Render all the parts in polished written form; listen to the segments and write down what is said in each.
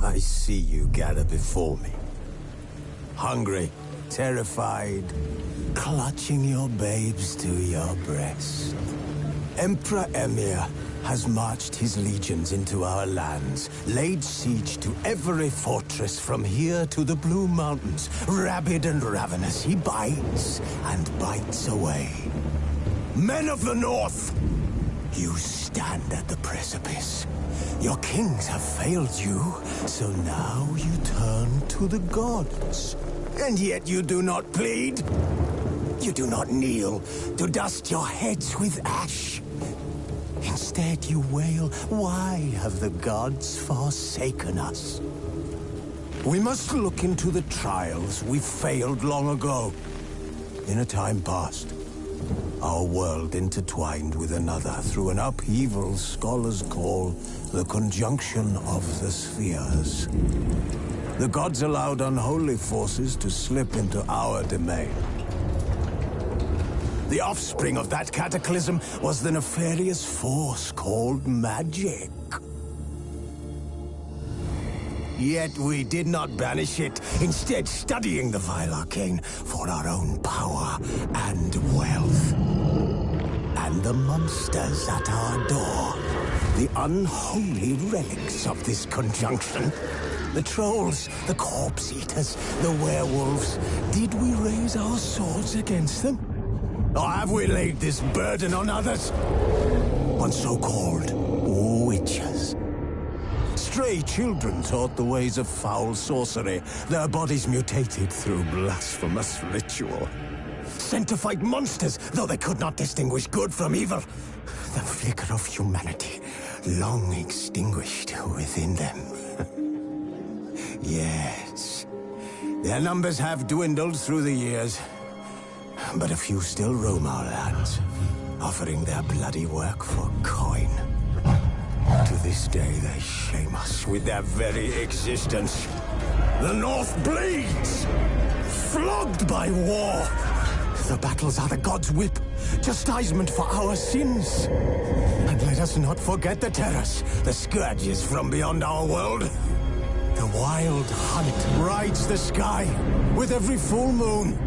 I see you gather before me. Hungry, terrified, clutching your babes to your breast. Emperor Emir has marched his legions into our lands, laid siege to every fortress from here to the Blue Mountains. Rabid and ravenous, he bites and bites away. Men of the North, you stand at the precipice. Your kings have failed you, so now you turn to the gods. And yet you do not plead. You do not kneel to dust your heads with ash. Instead you wail, why have the gods forsaken us? We must look into the trials we failed long ago. In a time past, our world intertwined with another through an upheaval scholars call the conjunction of the spheres. The gods allowed unholy forces to slip into our domain. The offspring of that cataclysm was the nefarious force called magic. Yet we did not banish it, instead studying the vile arcane for our own power and wealth. And the monsters at our door, the unholy relics of this conjunction. The trolls, the corpse-eaters, the werewolves. Did we raise our swords against them? Or have we laid this burden on others? On so-called witches. Stray children taught the ways of foul sorcery, their bodies mutated through blasphemous ritual. Sent to fight monsters, though they could not distinguish good from evil. The flicker of humanity, long extinguished within them. Yes, their numbers have dwindled through the years. But a few still roam our lands, offering their bloody work for coin. To this day, they shame us with their very existence. The North bleeds, flogged by war. The battles are the gods' whip, chastisement for our sins. And let us not forget the terrors, the scourges from beyond our world. The wild hunt rides the sky with every full moon.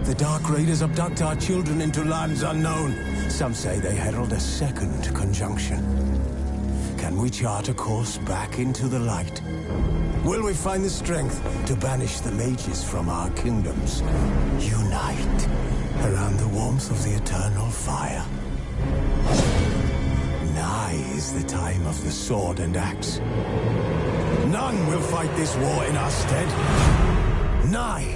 The Dark Raiders abduct our children into lands unknown. Some say they herald a second conjunction. Can we chart a course back into the light? Will we find the strength to banish the mages from our kingdoms? Unite around the warmth of the eternal fire. Nigh is the time of the sword and axe. None will fight this war in our stead. Nigh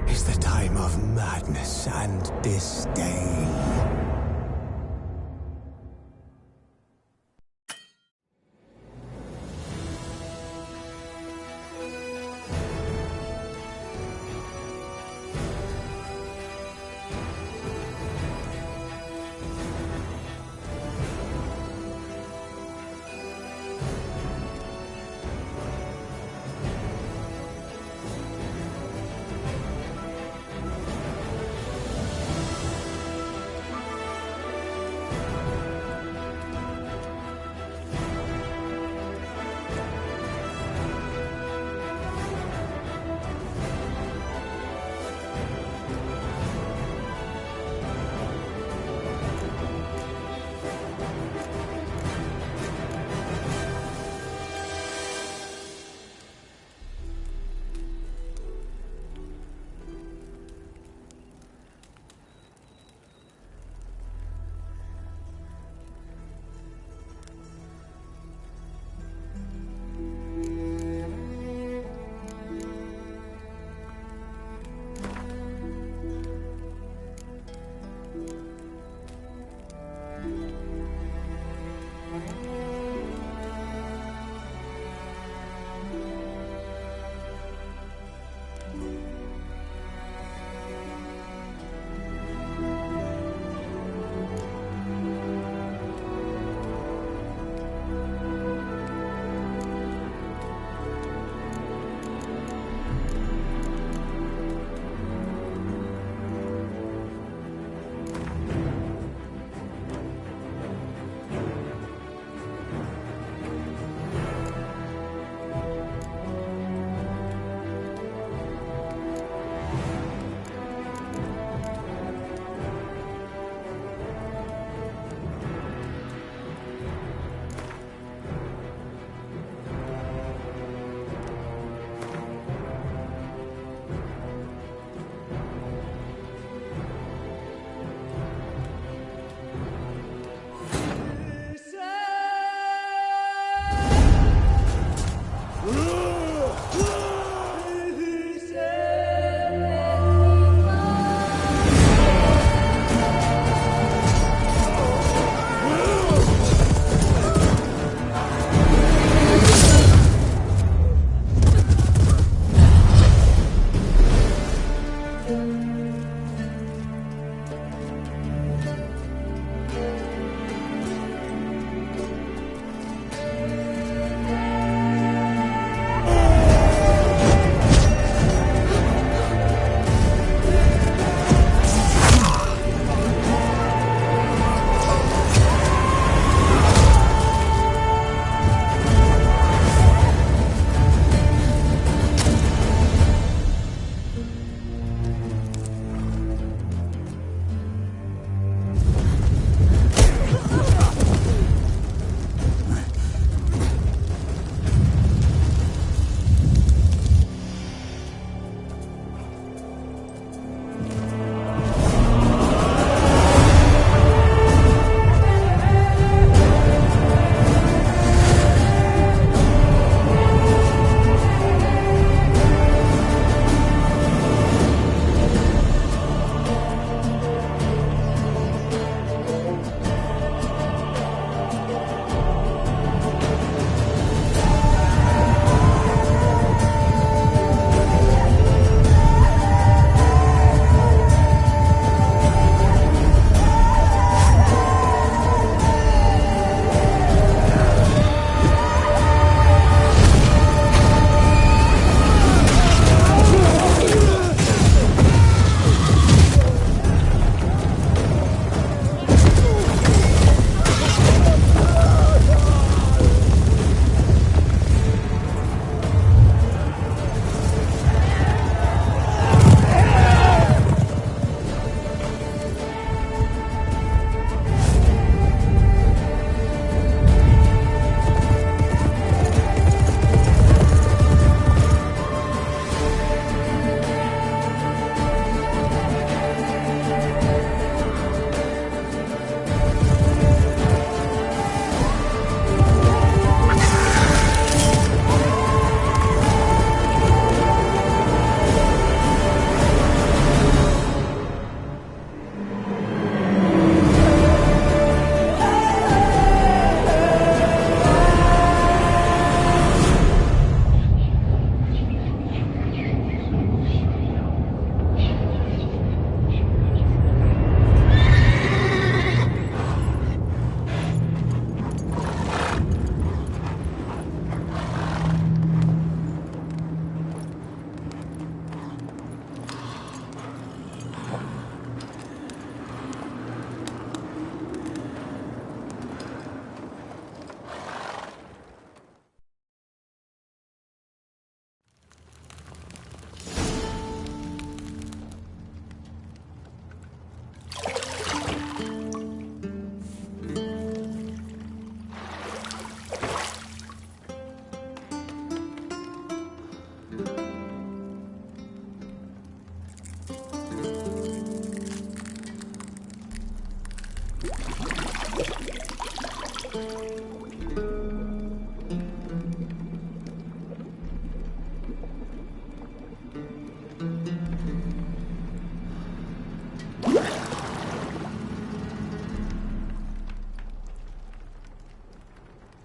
is the time of madness and disdain.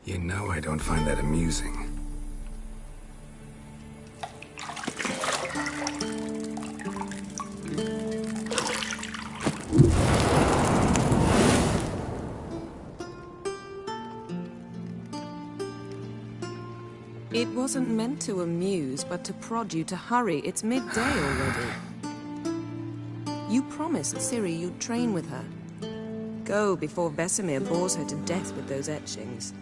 You know I don't find that amusing. It wasn't meant to amuse, but to prod you to hurry. It's midday already. You promised Ciri you'd train with her. Go before Vesemir bores her to death with those etchings.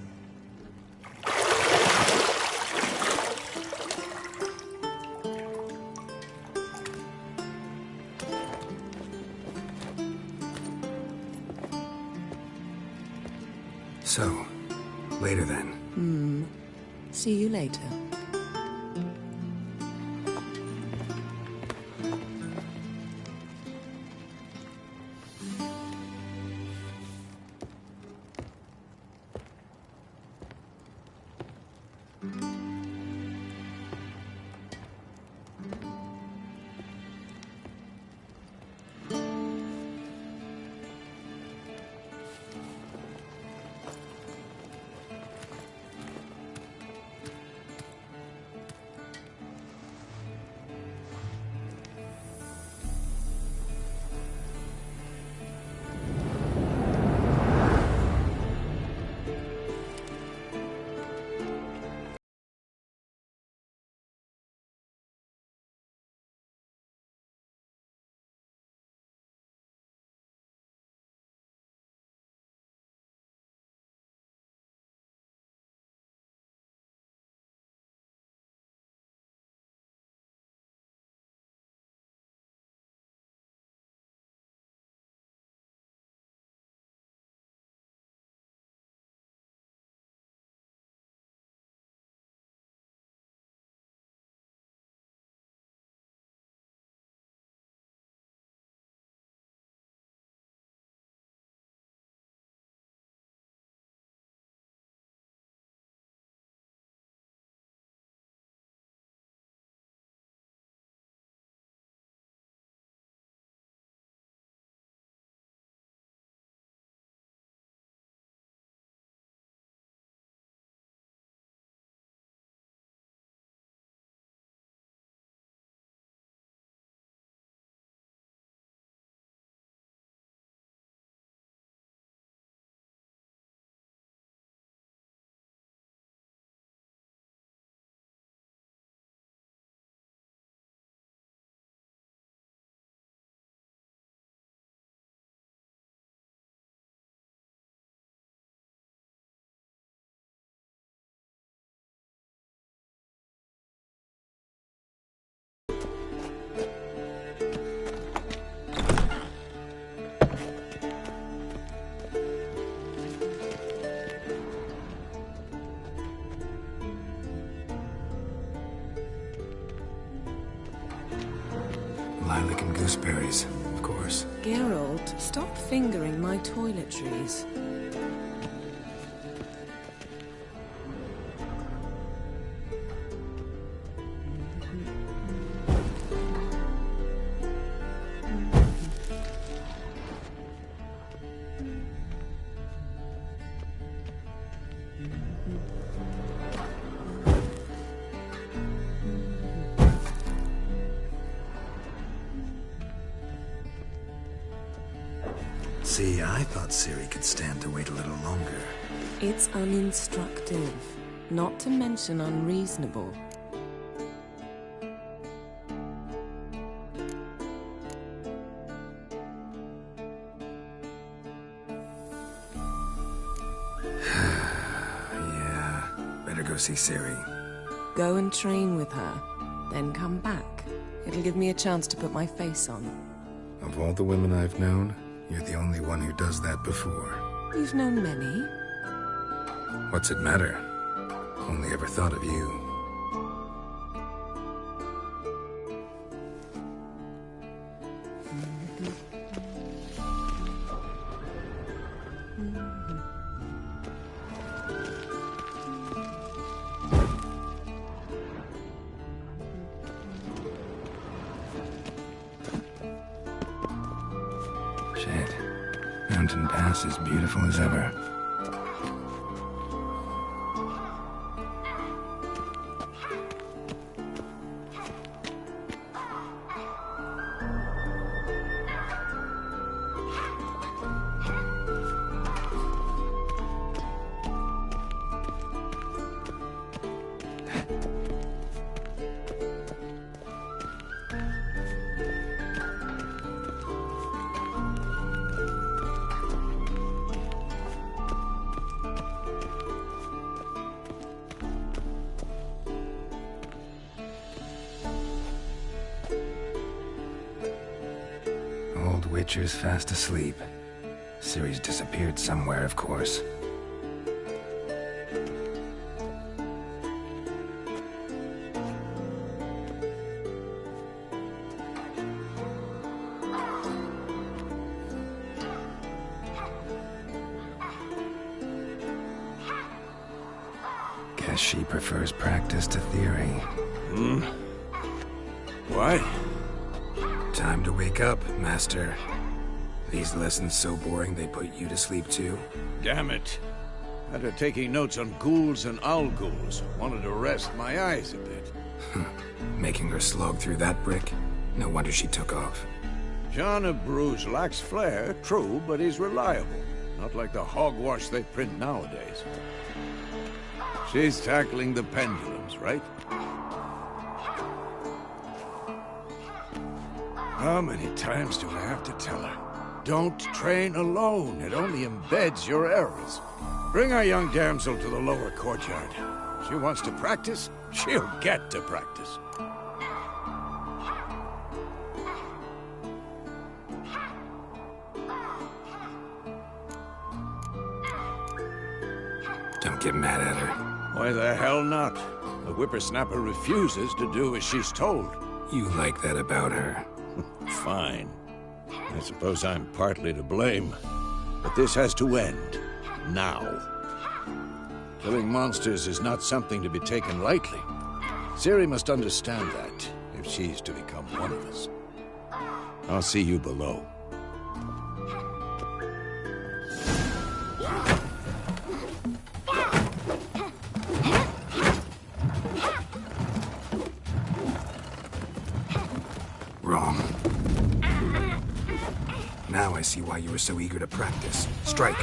So, later then. See you later. Lilac and gooseberries, of course. Geralt, stop fingering my toiletries. See, I thought Ciri could stand to wait a little longer. It's uninstructive, not to mention unreasonable. Yeah, better go see Ciri. Go and train with her, then come back. It'll give me a chance to put my face on. Of all the women I've known, you're the only one who does that before. You've known many. What's it matter? Only ever thought of you. grass as beautiful as ever. Witcher's fast asleep. Ciri's disappeared somewhere, of course. Guess she prefers practice to theory. What? Time to wake up, Master. These lessons so boring they put you to sleep too? Damn it. After taking notes on ghouls and owl ghouls, wanted to rest my eyes a bit. Making her slog through that brick? No wonder she took off. John of Bruges lacks flair, true, but he's reliable. Not like the hogwash they print nowadays. She's tackling the pendulums, right? How many times do I have to tell her? Don't train alone. It only embeds your errors. Bring our young damsel to the lower courtyard. She wants to practice, she'll get to practice. Don't get mad at her. Why the hell not? The whippersnapper refuses to do as she's told. You like that about her. Fine. I suppose I'm partly to blame. But this has to end. Now. Killing monsters is not something to be taken lightly. Ciri must understand that, if she's to become one of us. I'll see you below. Wrong. Now I see why you were so eager to practice. Strike.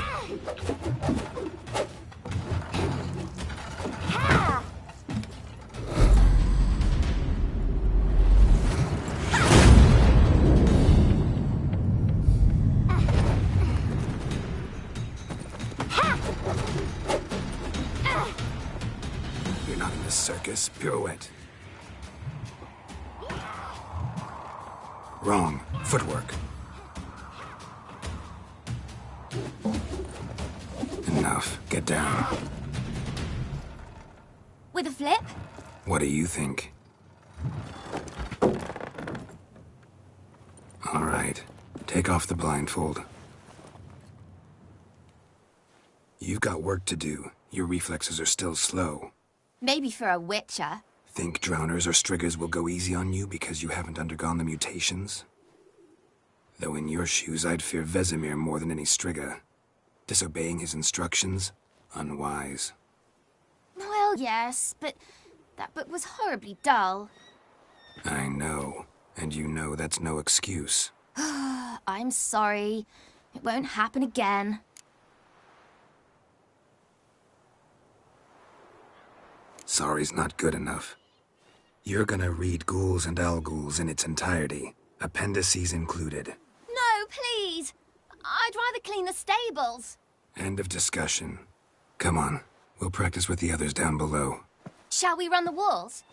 You're not in this circus. Pirouette. Wrong. Footwork. Enough. Get down. With a flip? What do you think? All right. Take off the blindfold. You've got work to do. Your reflexes are still slow. Maybe for a witcher. Think drowners or striggers will go easy on you because you haven't undergone the mutations? Though in your shoes, I'd fear Vesemir more than any strigger. Disobeying his instructions? Unwise. Well, yes, but that book was horribly dull. I know. And you know that's no excuse. I'm sorry. It won't happen again. Sorry's not good enough. You're gonna read Ghouls and Owlghouls in its entirety, appendices included. No, please! I'd rather clean the stables. End of discussion. Come on, we'll practice with the others down below. Shall we run the walls?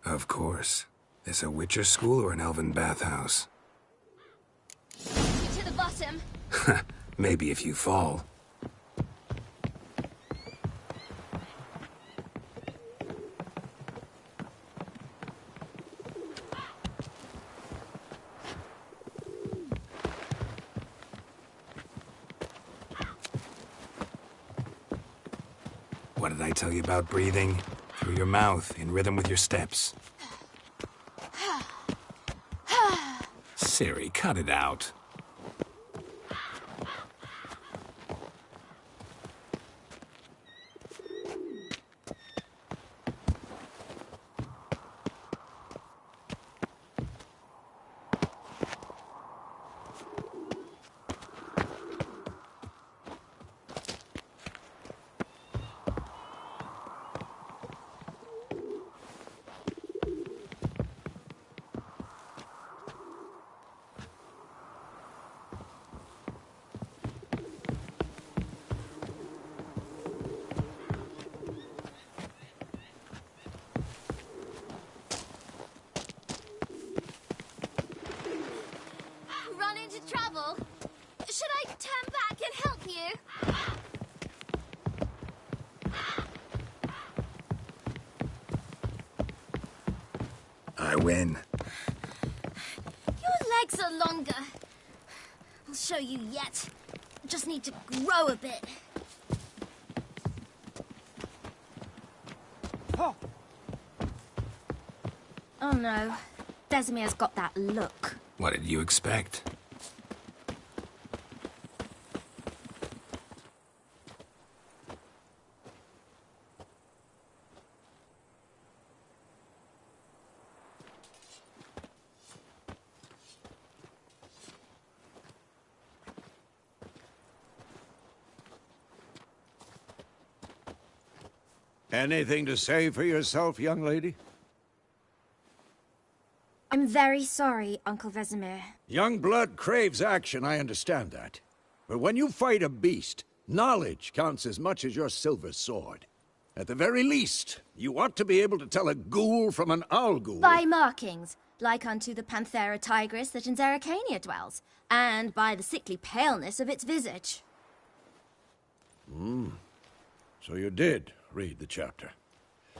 Of course. This a Witcher school or an elven bathhouse? To the bottom. Maybe if you fall. What did I tell you about breathing? Through your mouth, in rhythm with your steps. Ciri, cut it out. Run into trouble? Should I turn back and help you? I win. Your legs are longer. I'll show you yet. Just need to grow a bit. Oh no. Vesemir's got that look. What did you expect? Anything to say for yourself, young lady? I'm very sorry, Uncle Vesemir. Young blood craves action, I understand that. But when you fight a beast, knowledge counts as much as your silver sword. At the very least, you ought to be able to tell a ghoul from an owl ghoul. By markings, like unto the Panthera tigris that in Zerrikania dwells, and by the sickly paleness of its visage. So you did read the chapter.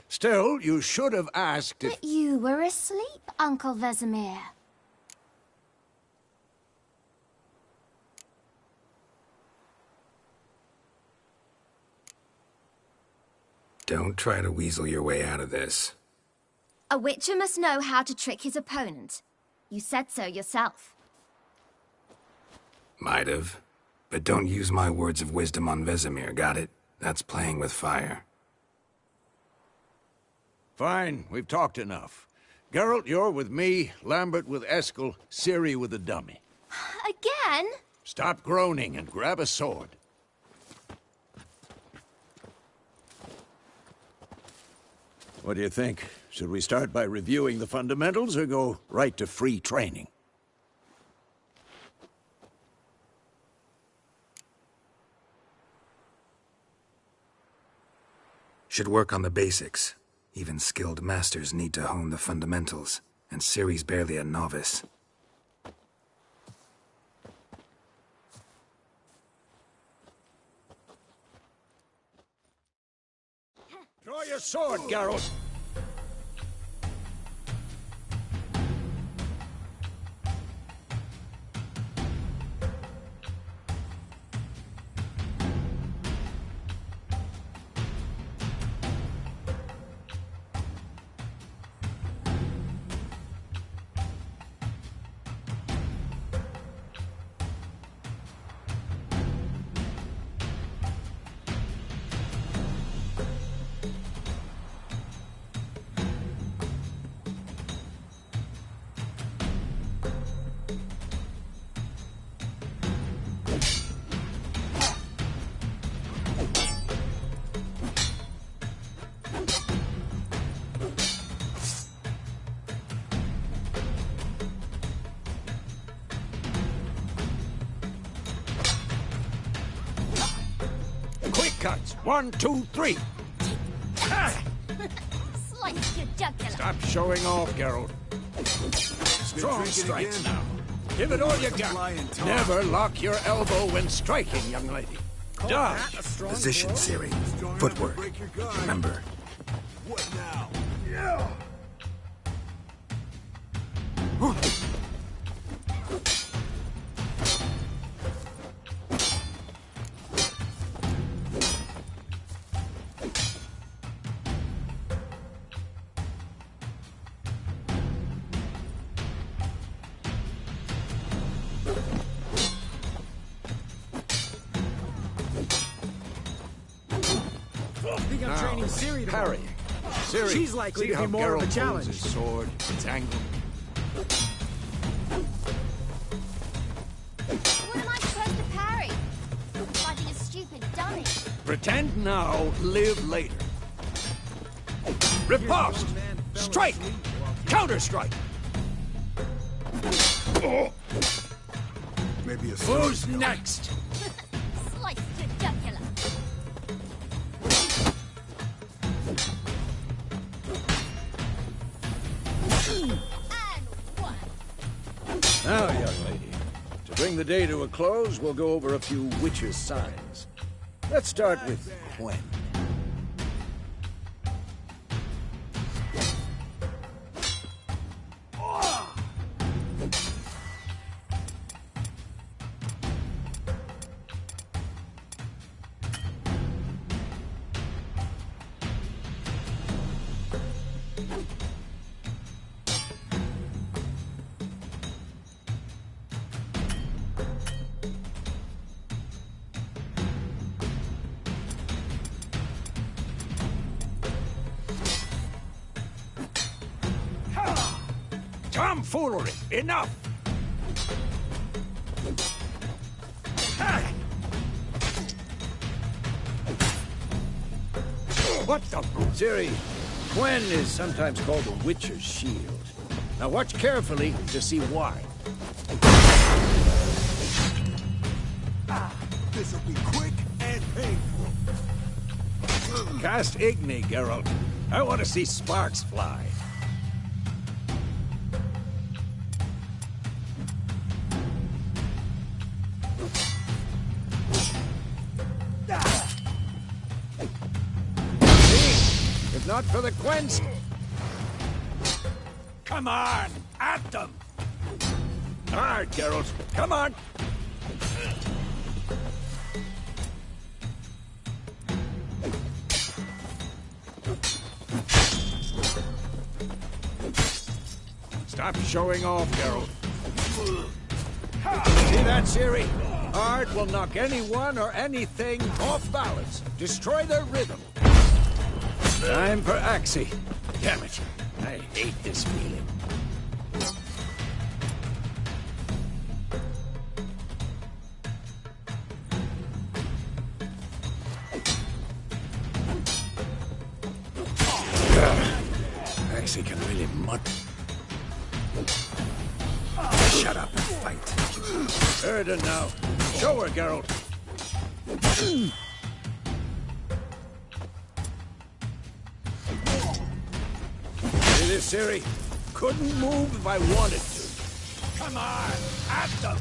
Still, you should have asked if... But you were asleep, Uncle Vesemir. Don't try to weasel your way out of this. A witcher must know how to trick his opponent. You said so yourself. Might have. But don't use my words of wisdom on Vesemir, got it? That's playing with fire. Fine, we've talked enough. Geralt, you're with me, Lambert with Eskel, Ciri with the dummy. Again? Stop groaning and grab a sword. What do you think? Should we start by reviewing the fundamentals or go right to free training? Should work on the basics. Even skilled masters need to hone the fundamentals, and Ciri's barely a novice. Draw your sword, Geralt! Cuts. 1, 2, 3. Slice your jugular. Stop showing off, Geralt. Strong strikes now. Give it all you got. Never lock your elbow when striking, young lady. Dodge. Position, Ciri. Footwork. Remember. What now? think I'm training Ciri tomorrow. Parry. Ciri, She's likely see to be how more of a Geralt challenge. holds his sword, its angle. What am I supposed to parry? Fighting a stupid dummy. Pretend now, live later. Riposte! Strike! Counter-strike! Maybe a Who's next? Slice to jugular. And one. Now, young lady, to bring the day to a close, we'll go over a few witches' signs. Let's start with Gwen. Tomfoolery! Enough! What the... Ciri, Gwen is sometimes called the Witcher's Shield. Now watch carefully to see why. This'll be quick and painful. Cast Igni, Geralt. I want to see sparks fly. If not for the Gwens... Come on! At them! Hard, Geralt! Come on! Stop showing off, Geralt. See that, Ciri? Art will knock anyone or anything off balance. Destroy their rhythm. Time for Axie. Damn it. I hate this feeling. Axie can really mud. Shut up and fight. Heard her now. Show her, Geralt. See this, Ciri? Couldn't move if I wanted to. Come on, at them!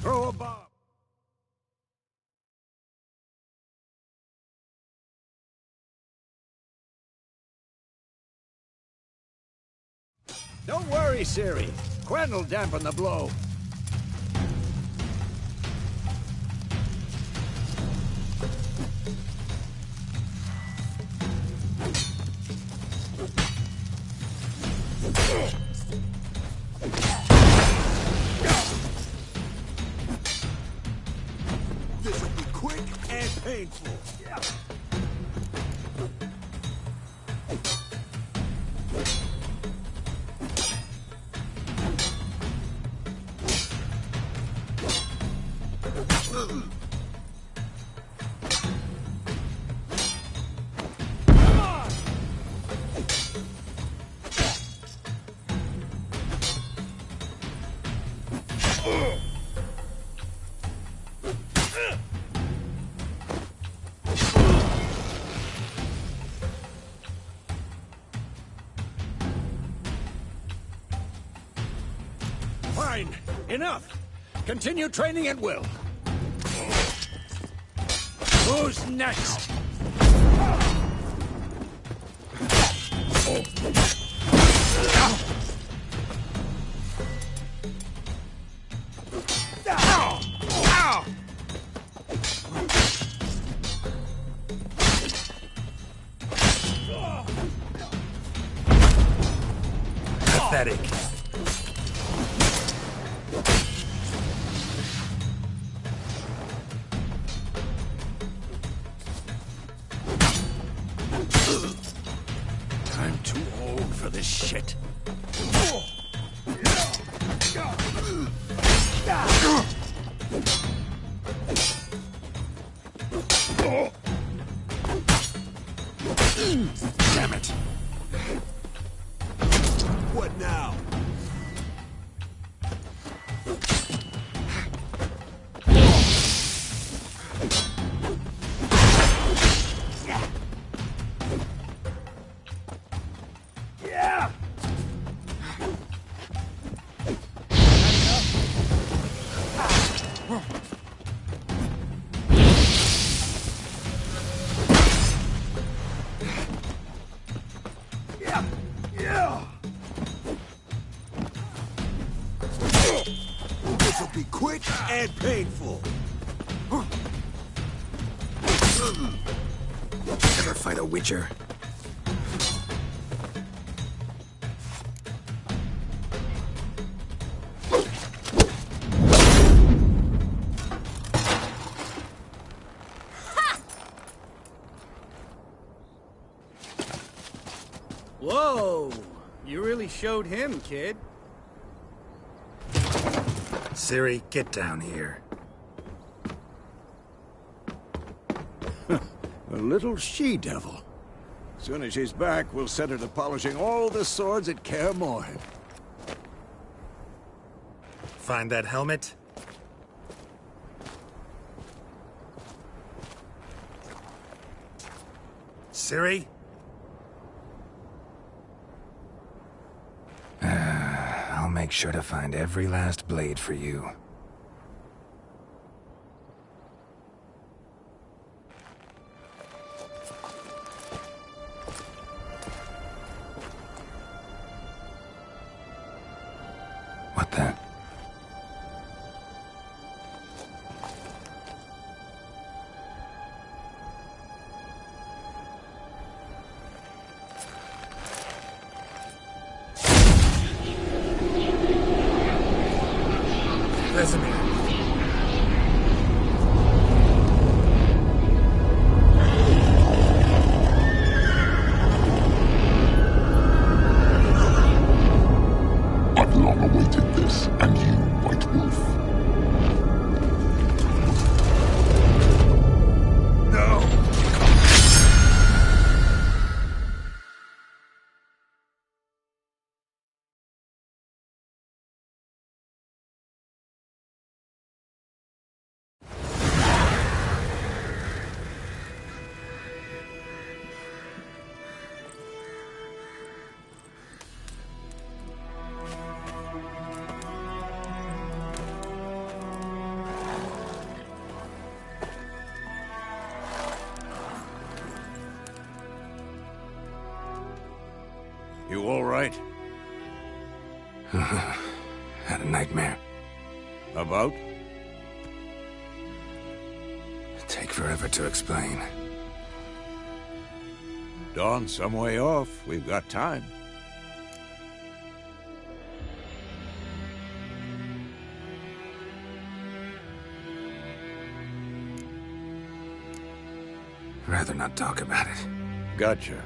Throw a bomb. Don't worry, Ciri. Gwen will dampen the blow. This'll be quick and painful. Fine. Enough. Continue training at will. Who's next? Pathetic. be quick and painful. Ever fight a witcher? Whoa! You really showed him, kid. Ciri, get down here. A little she-devil. As soon as she's back, we'll set her to polishing all the swords at Kaer Morhen. Find that helmet? Ciri? I'll make sure to find every last blade for you. What the? Vesemir. I've long awaited this, and you, White Wolf. No! You all right? Had a nightmare. About? Take forever to explain. Dawn's some way off. We've got time. Rather not talk about it. Gotcha.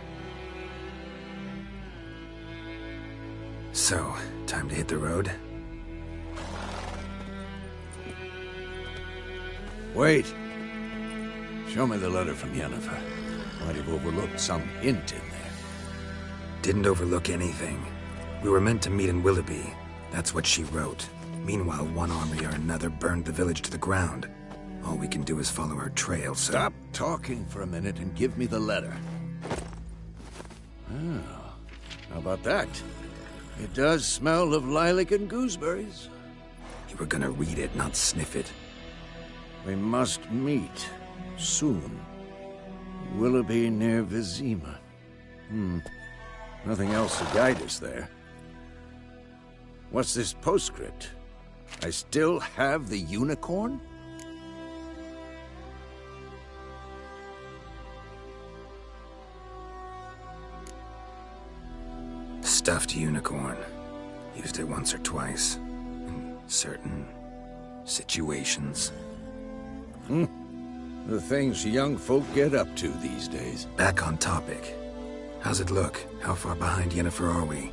So, time to hit the road? Wait. Show me the letter from Yennefer. Might have overlooked some hint in there. Didn't overlook anything. We were meant to meet in Willoughby. That's what she wrote. Meanwhile, one army or another burned the village to the ground. All we can do is follow her trail, so... Stop talking for a minute and give me the letter. Oh, how about that? It does smell of lilac and gooseberries. You were gonna read it, not sniff it. We must meet. Soon. Willoughby near Vizima. Nothing else to guide us there. What's this postscript? I still have the unicorn? Stuffed unicorn. Used it once or twice. In certain situations. The things young folk get up to these days. Back on topic. How's it look? How far behind Yennefer are we?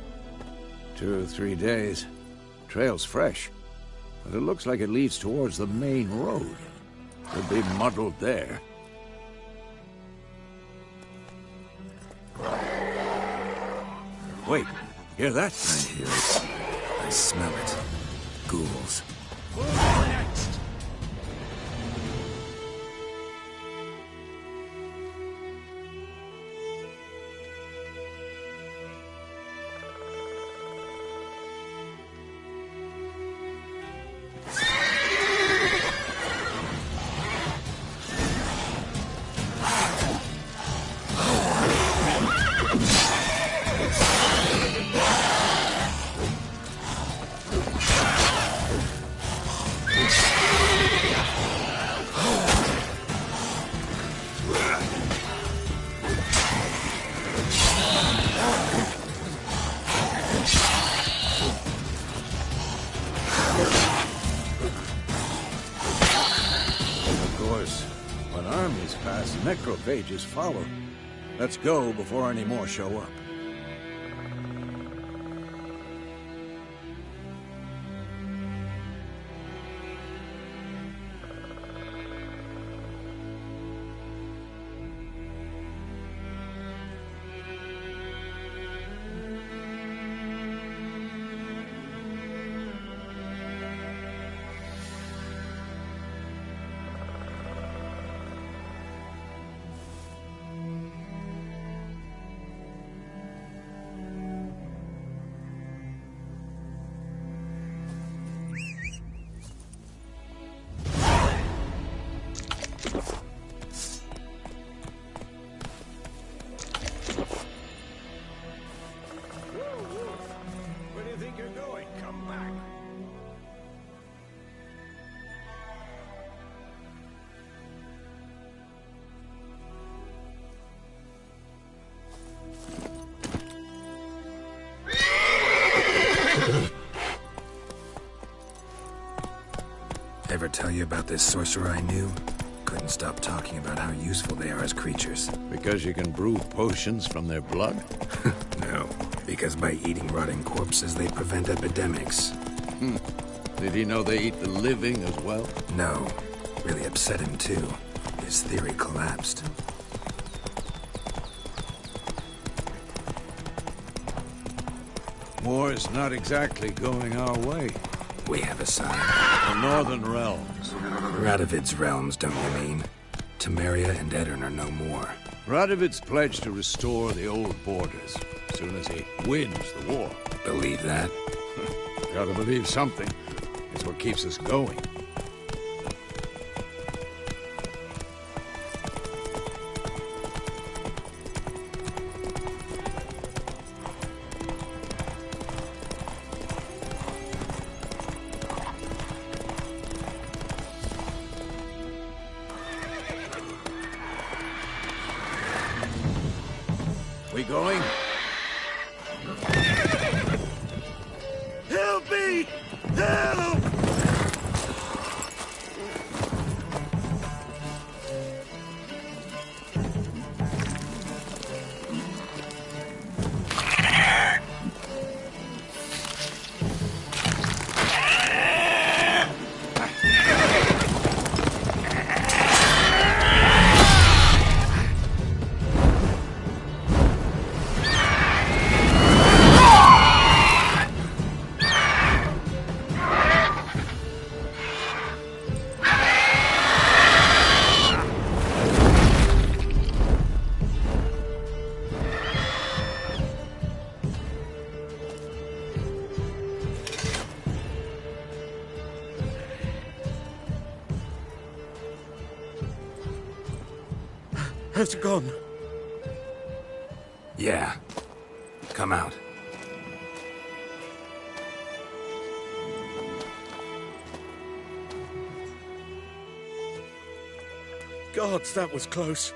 2 or 3 days. Trail's fresh. But it looks like it leads towards the main road. Could be muddled there. Wait, hear that? I hear it. I smell it. Ghouls. Of course, when armies pass, necrophages follow. Let's go before any more show up. Where do you think you're going? Come back! Ever tell you about this sorcerer I knew? Couldn't stop talking about how useful they are as creatures. Because you can brew potions from their blood? No, because by eating rotting corpses, they prevent epidemics. Did he know they eat the living as well? No, really upset him too. His theory collapsed. War's not exactly going our way. We have a sign. The Northern Realms. Radovid's realms, don't you mean? Temeria and Edirn are no more. Radovid's pledged to restore the old borders as soon as he wins the war. Believe that? Gotta believe something. It's what keeps us going. We going? Help me! Help! Has it gone? Yeah. Come out. Gods, that was close.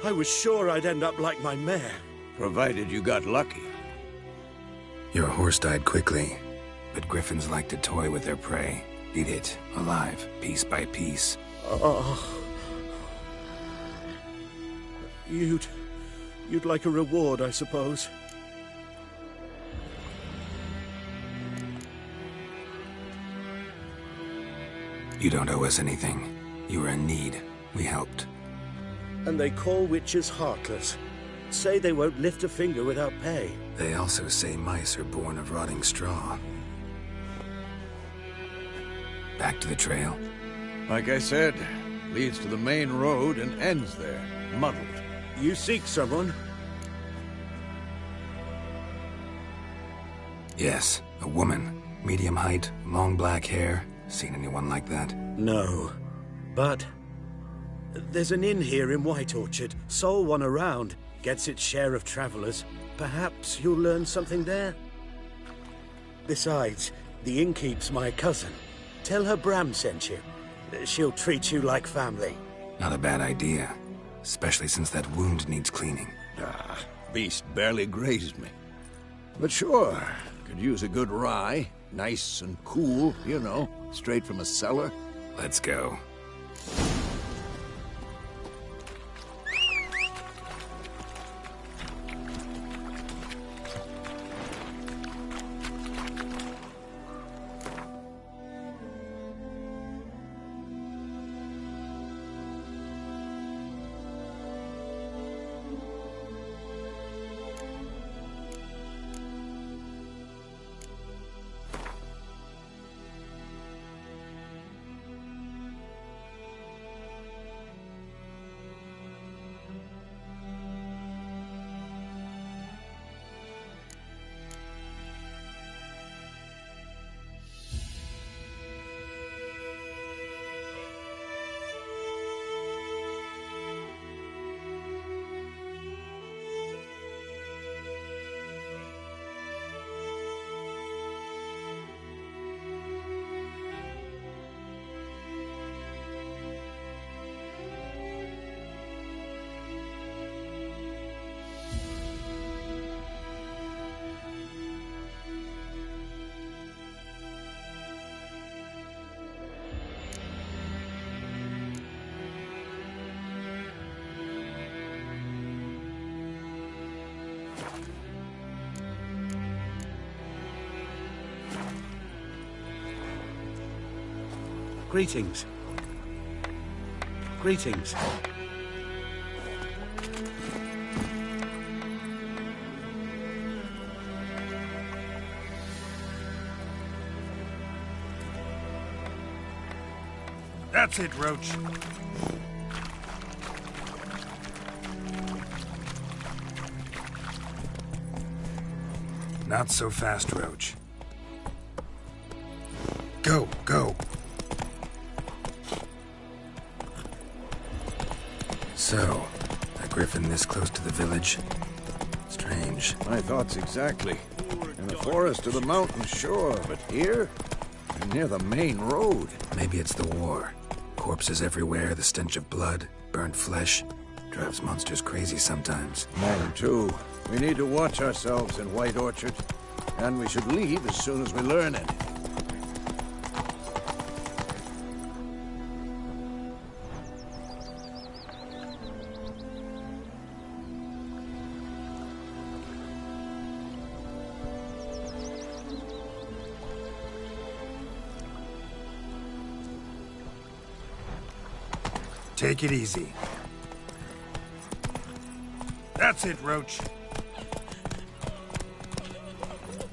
I was sure I'd end up like my mare. Provided you got lucky. Your horse died quickly, but griffins like to toy with their prey. Eat it, alive, piece by piece. Oh. You'd like a reward, I suppose. You don't owe us anything. You were in need. We helped. And they call witches heartless. Say they won't lift a finger without pay. They also say mice are born of rotting straw. Back to the trail. Like I said, leads to the main road and ends there, muddled. You seek someone? Yes, a woman. Medium height, long black hair. Seen anyone like that? No. But there's an inn here in White Orchard. Sole one around. Gets its share of travelers. Perhaps you'll learn something there? Besides, the innkeep's my cousin. Tell her Bram sent you. She'll treat you like family. Not a bad idea. Especially since that wound needs cleaning. Ah, beast barely grazed me. But sure, could use a good rye. Nice and cool, you know, straight from a cellar. Let's go. Greetings. Greetings. That's it, Roach. Not so fast, Roach. Go, go. So, a griffin this close to the village? Strange. My thoughts exactly. In the forest or the mountain, sure, but here? Near the main road. Maybe it's the war. Corpses everywhere, the stench of blood, burnt flesh. Drives monsters crazy sometimes. Mine too. We need to watch ourselves in White Orchard. And we should leave as soon as we learn anything. Take it easy. That's it, Roach.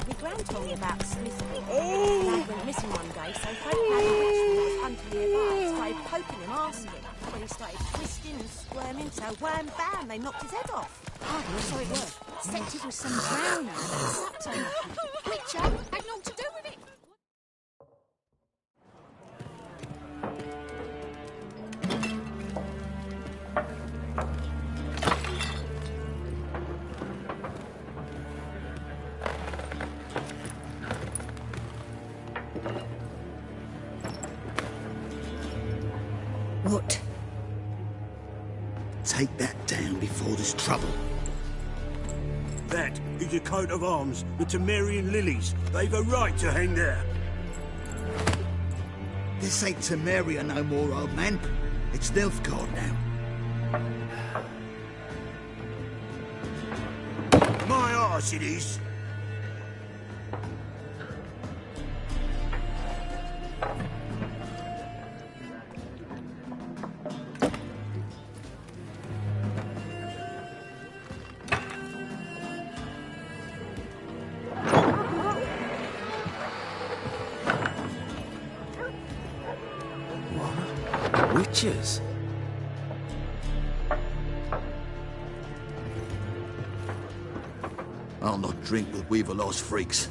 My gran told me about Smith. Dad went missing one day, so Frank had a witch that was hunting nearby. Started poking him, asking. When he started twisting and squirming, so wham bam, they knocked his head off. Hardly saw it work. Except it was some drowner that slapped on him. Witcher had naught to do with it. What? Take that down before there's trouble. That is a coat of arms, the Temerian lilies. They've a right to hang there. This ain't Temeria no more, old man. It's Nilfgaard now. My arse it is. Witches? I'll not drink with Weaverlaw's freaks.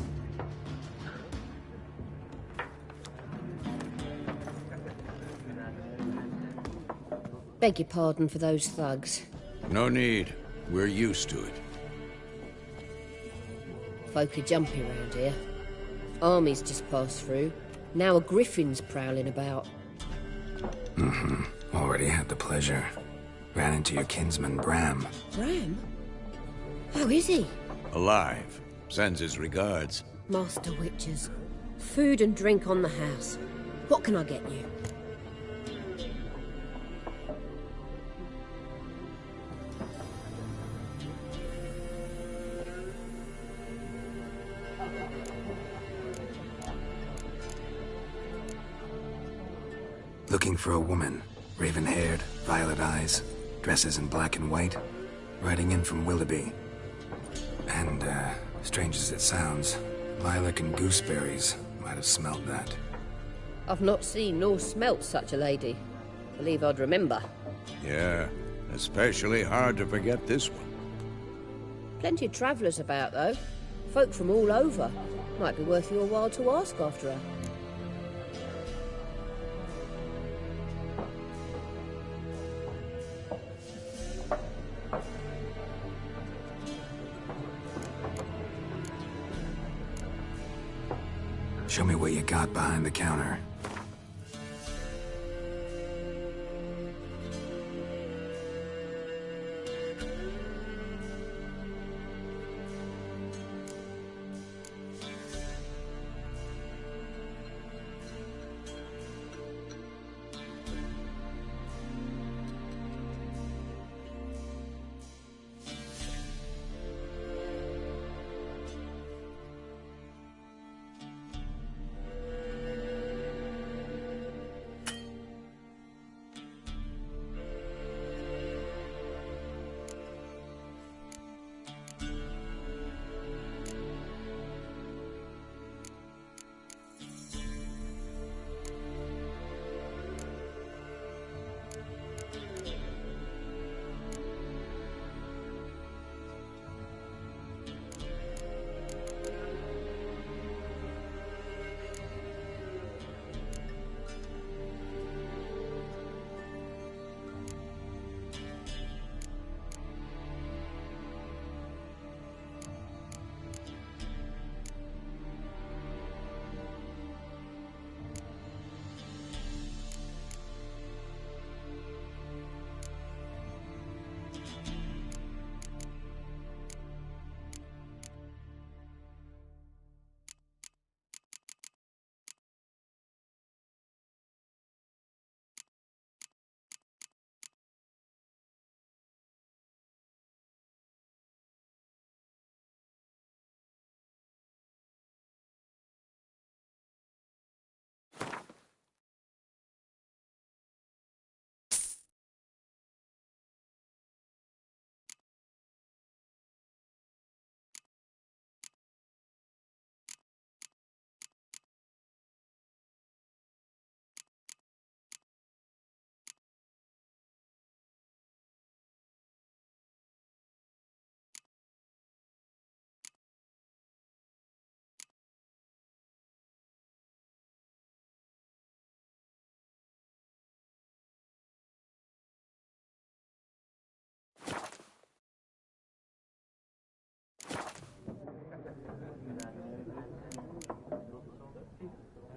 Beg your pardon for those thugs. No need. We're used to it. Folk are jumpy around here. Armies just passed through. Now a griffin's prowling about. Already had the pleasure. Ran into your kinsman, Bram. Bram? How is he? Alive. Sends his regards. Master Witchers. Food and drink on the house. What can I get you? Looking for a woman. Raven-haired, violet eyes, dresses in black and white. Riding in from Willoughby. And, strange as it sounds, lilac and gooseberries might have smelled that. I've not seen nor smelt such a lady. Believe I'd remember. Yeah, especially hard to forget this one. Plenty of travellers about, though. Folk from all over. Might be worth your while to ask after her. Show me what you got behind the counter.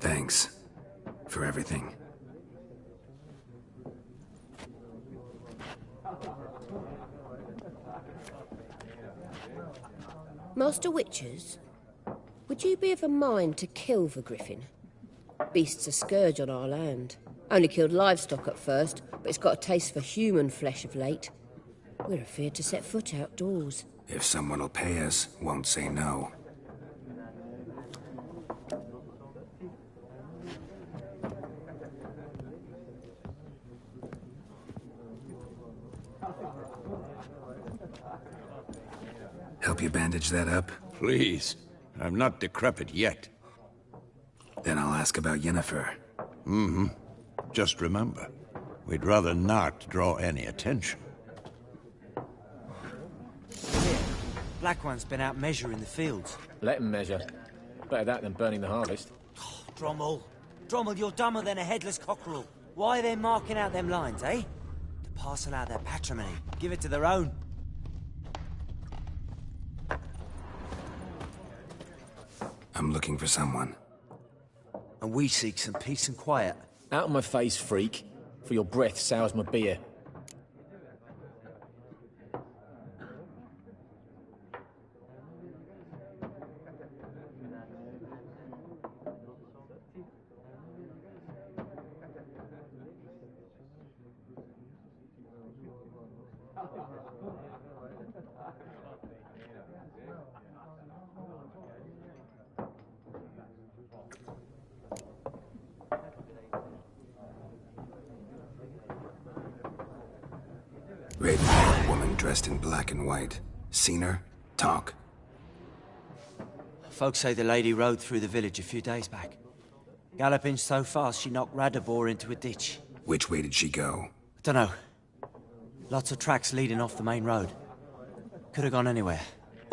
Thanks for everything. Master Witchers, would you be of a mind to kill the griffin? Beast's a scourge on our land. Only killed livestock at first, but it's got a taste for human flesh of late. We're afeard to set foot outdoors. If someone will pay us, won't say no. Help you bandage that up? Please. I'm not decrepit yet. Then I'll ask about Yennefer. Mm-hmm. Just remember, we'd rather not draw any attention. Here, Black One's been out measuring the fields. Let him measure. Better that than burning the harvest. Oh, Drommel, you're dumber than a headless cockerel. Why are they marking out them lines, eh? To parcel out their patrimony. Give it to their own. I'm looking for someone. And we seek some peace and quiet. Out of my face, freak. For your breath sours my beer. Red-haired woman dressed in black and white. Seen her? Talk. Folks say the lady rode through the village a few days back. Galloping so fast she knocked Radabor into a ditch. Which way did she go? Dunno. Lots of tracks leading off the main road. Could have gone anywhere.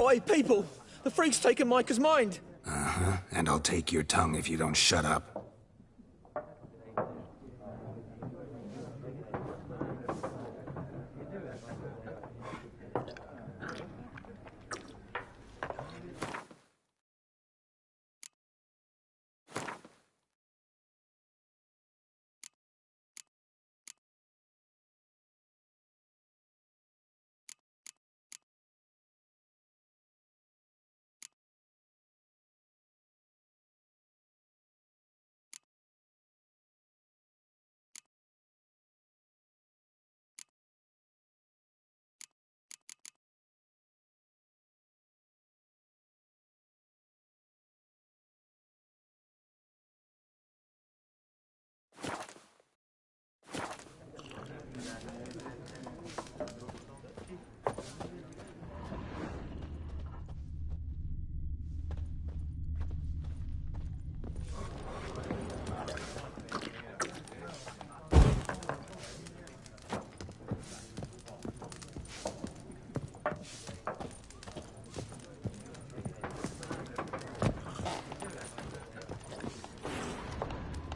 Oi, people! The freak's taken Micah's mind! Uh-huh, and I'll take your tongue if you don't shut up.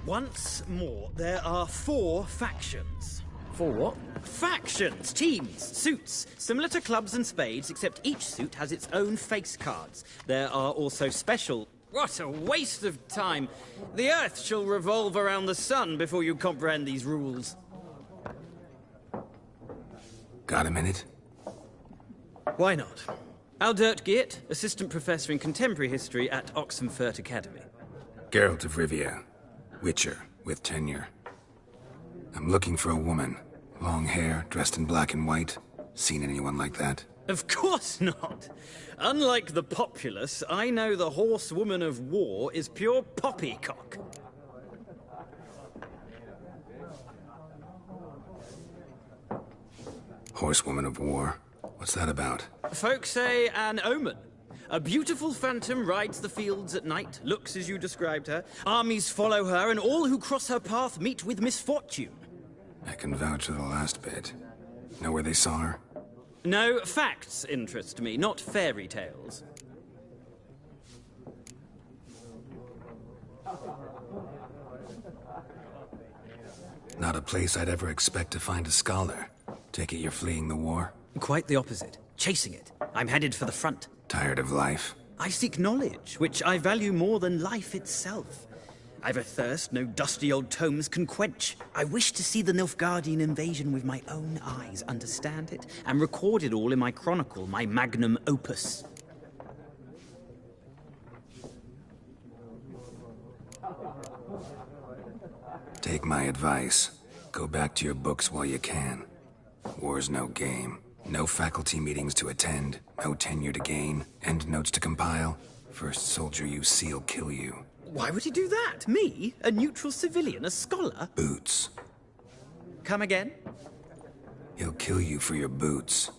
Once more, there are 4 factions. 4 what? Factions, teams, suits, similar to clubs and spades, except each suit has its own face cards. There are also special... What a waste of time! The Earth shall revolve around the sun before you comprehend these rules. Got a minute? Why not? Aldert Geert, Assistant Professor in Contemporary History at Oxenfurt Academy. Geralt of Rivia. Witcher, with tenure. I'm looking for a woman. Long hair, dressed in black and white. Seen anyone like that? Of course not. Unlike the populace, I know the horsewoman of war is pure poppycock. Horsewoman of war? What's that about? Folks say an omen. A beautiful phantom rides the fields at night, looks as you described her. Armies follow her, and all who cross her path meet with misfortune. I can vouch for the last bit. Know where they saw her? No, facts interest me, not fairy tales. Not a place I'd ever expect to find a scholar. Take it you're fleeing the war? Quite the opposite. Chasing it. I'm headed for the front. Tired of life? I seek knowledge, which I value more than life itself. I've a thirst no dusty old tomes can quench. I wish to see the Nilfgaardian invasion with my own eyes, understand it, and record it all in my chronicle, my magnum opus. Take my advice. Go back to your books while you can. War's no game. No faculty meetings to attend, no tenure to gain, end notes to compile. First soldier you see'll kill you. Why would he do that? Me? A neutral civilian? A scholar? Boots. Come again? He'll kill you for your boots.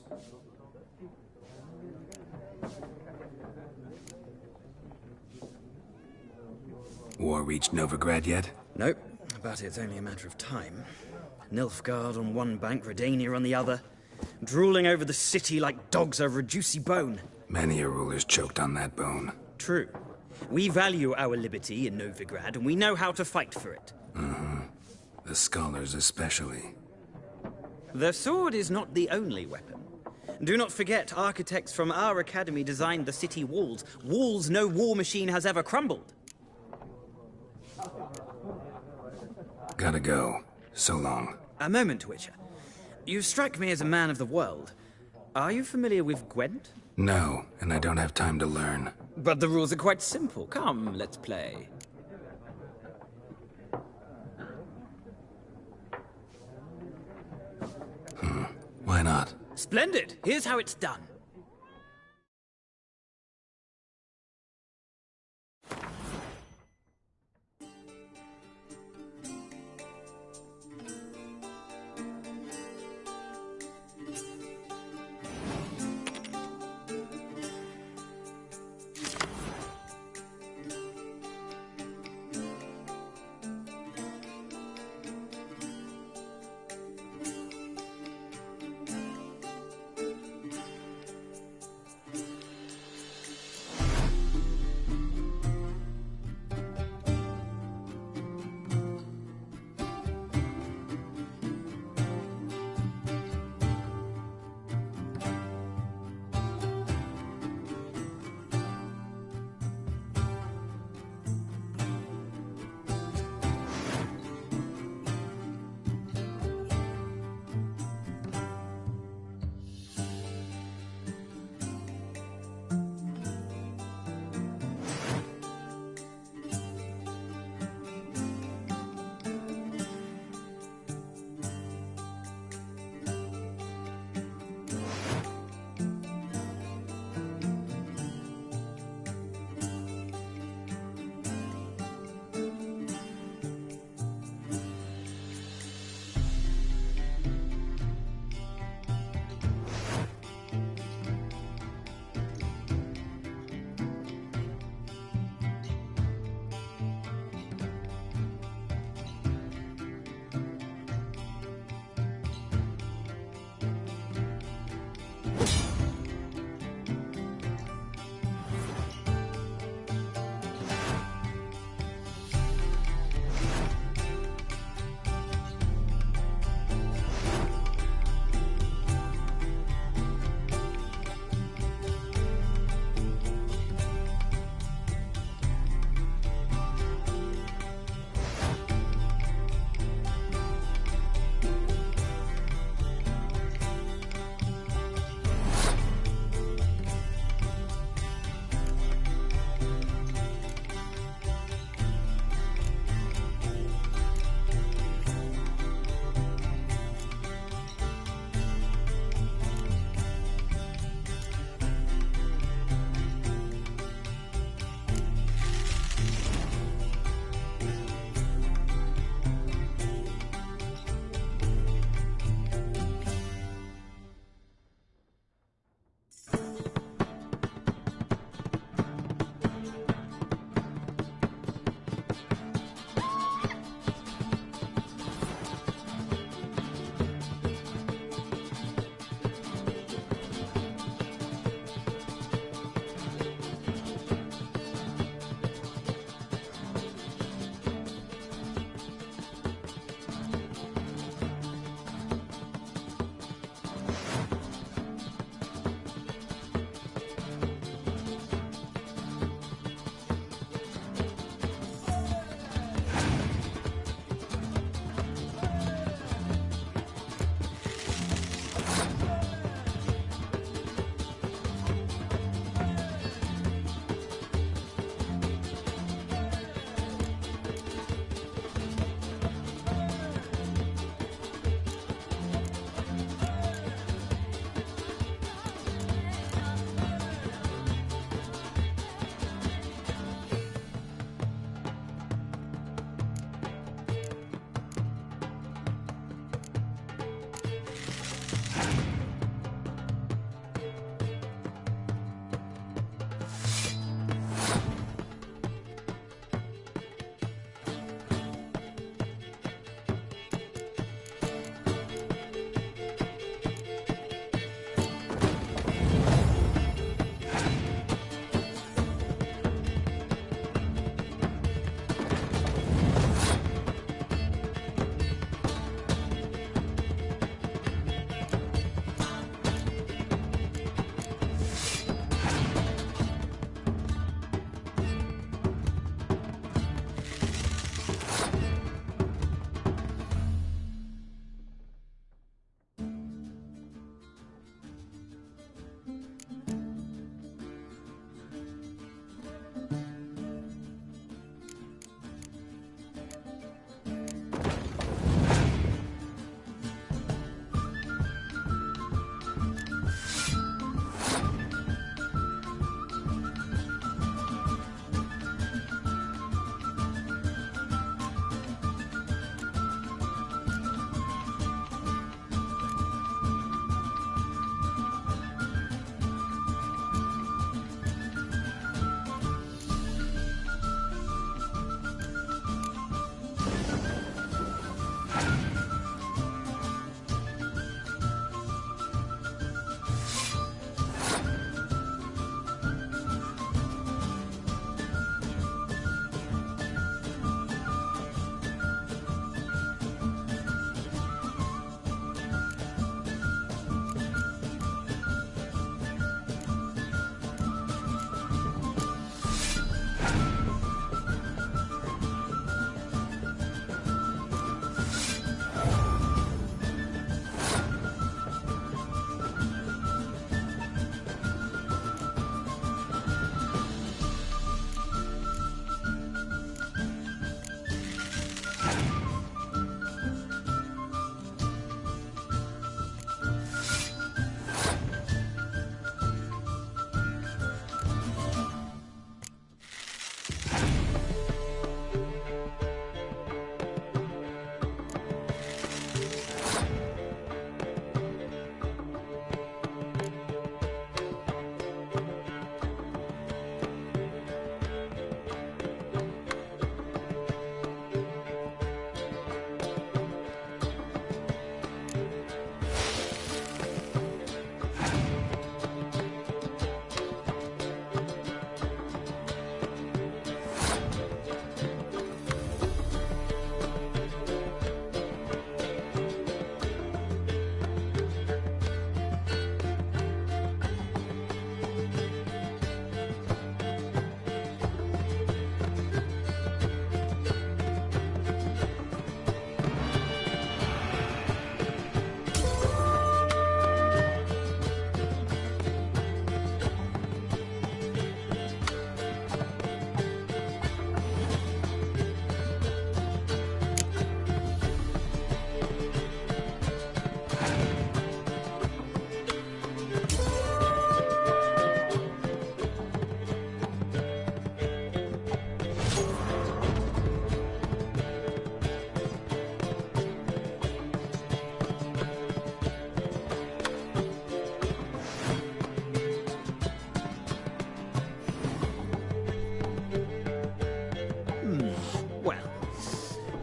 War reached Novigrad yet? Nope, but it's only a matter of time. Nilfgaard on one bank, Redania on the other. Drooling over the city like dogs over a juicy bone. Many a ruler's choked on that bone. True. We value our liberty in Novigrad, and we know how to fight for it. Mm-hmm. The scholars especially. The sword is not the only weapon. Do not forget, architects from our academy designed the city walls. Walls no war machine has ever crumbled. Gotta go. So long. A moment, Witcher. You strike me as a man of the world. Are you familiar with Gwent? No, and I don't have time to learn. But the rules are quite simple. Come, let's play. Why not? Splendid. Here's how it's done.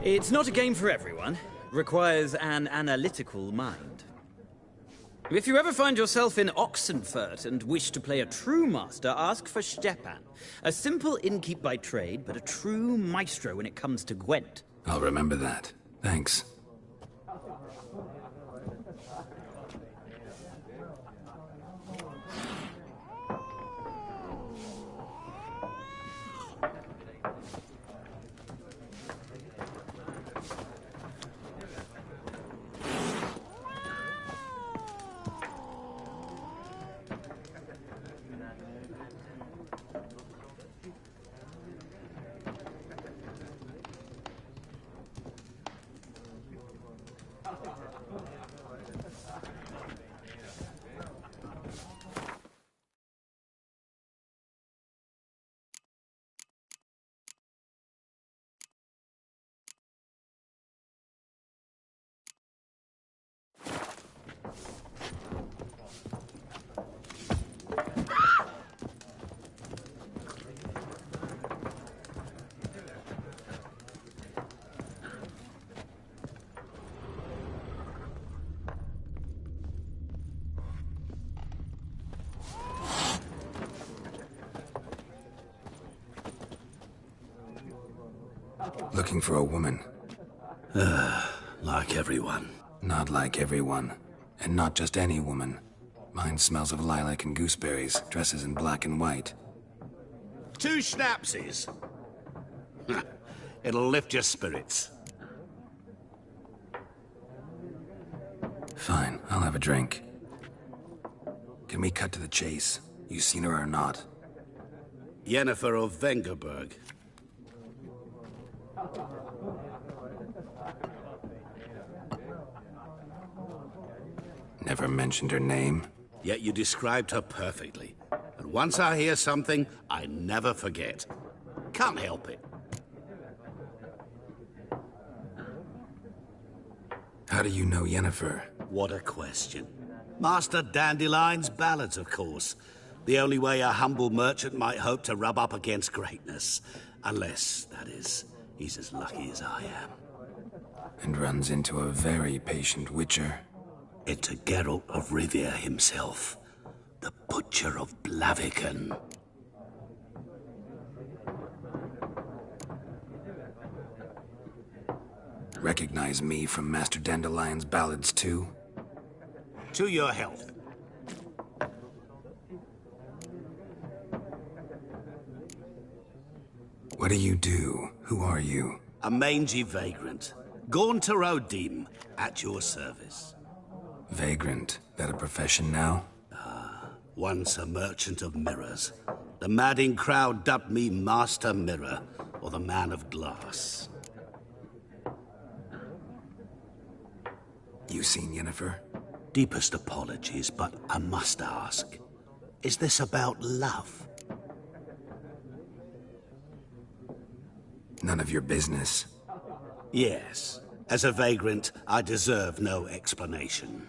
It's not a game for everyone. Requires an analytical mind. If you ever find yourself in Oxenfurt and wish to play a true master, ask for Stepan. A simple innkeep by trade, but a true maestro when it comes to Gwent. I'll remember that. Thanks. Looking for a woman. Like everyone. Not like everyone. And not just any woman. Mine smells of lilac and gooseberries, dresses in black and white. 2 schnapsies. It'll lift your spirits. Fine, I'll have a drink. Can we cut to the chase? You seen her or not? Yennefer of Vengerberg. Never mentioned her name. Yet you described her perfectly. And once I hear something, I never forget. Can't help it. How do you know Yennefer? What a question. Master Dandelion's ballads, of course. The only way a humble merchant might hope to rub up against greatness. Unless, that is, he's as lucky as I am. And runs into a very patient witcher. Into Geralt of Rivia himself. The Butcher of Blaviken. Recognize me from Master Dandelion's ballads, too? To your health. What do you do? Who are you? A mangy vagrant. Gaunter Odim, at your service. Vagrant? That a profession now? Once a merchant of mirrors. The madding crowd dubbed me Master Mirror, or the Man of Glass. You seen Yennefer? Deepest apologies, but I must ask. Is this about love? None of your business. Yes. As a vagrant, I deserve no explanation.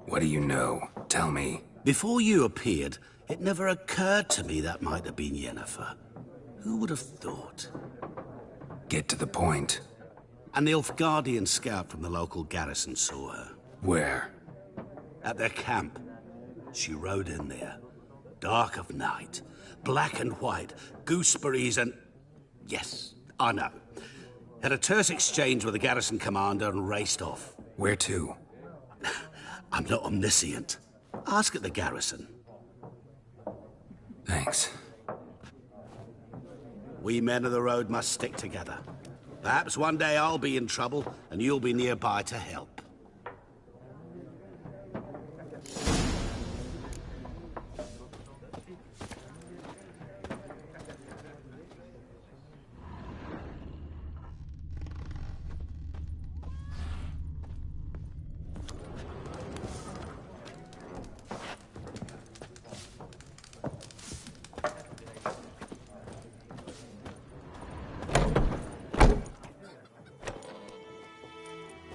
What do you know? Tell me. Before you appeared, it never occurred to me that might have been Yennefer. Who would have thought? Get to the point. An Nilfgaardian scout from the local garrison saw her. Where? At their camp. She rode in there. Dark of night. Black and white. Gooseberries and... Yes, I know. Had a terse exchange with the garrison commander and raced off. Where to? I'm not omniscient. Ask at the garrison. Thanks. We men of the road must stick together. Perhaps one day I'll be in trouble and you'll be nearby to help.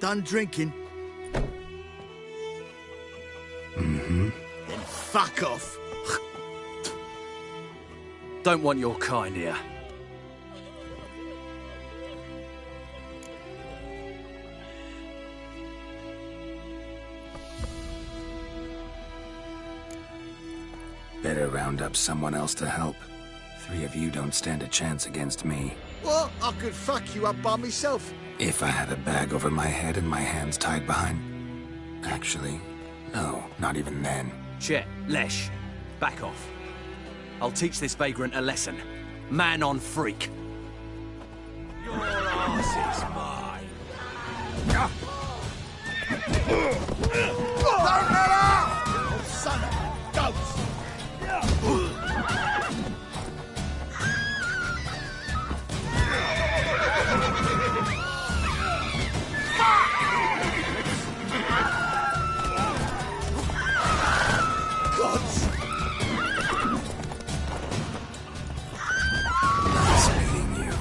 Done drinking? Mm-hmm. Then fuck off. Don't want your kind here. better round up someone else to help. 3 of you don't stand a chance against me. What? I could fuck you up by myself. If I had a bag over my head and my hands tied behind... Actually, no, not even then. Chet, Lesh, back off. I'll teach this vagrant a lesson. Man on freak. Your arse is mine. Don't let out! Oh, son of a ghost! Nice meeting you.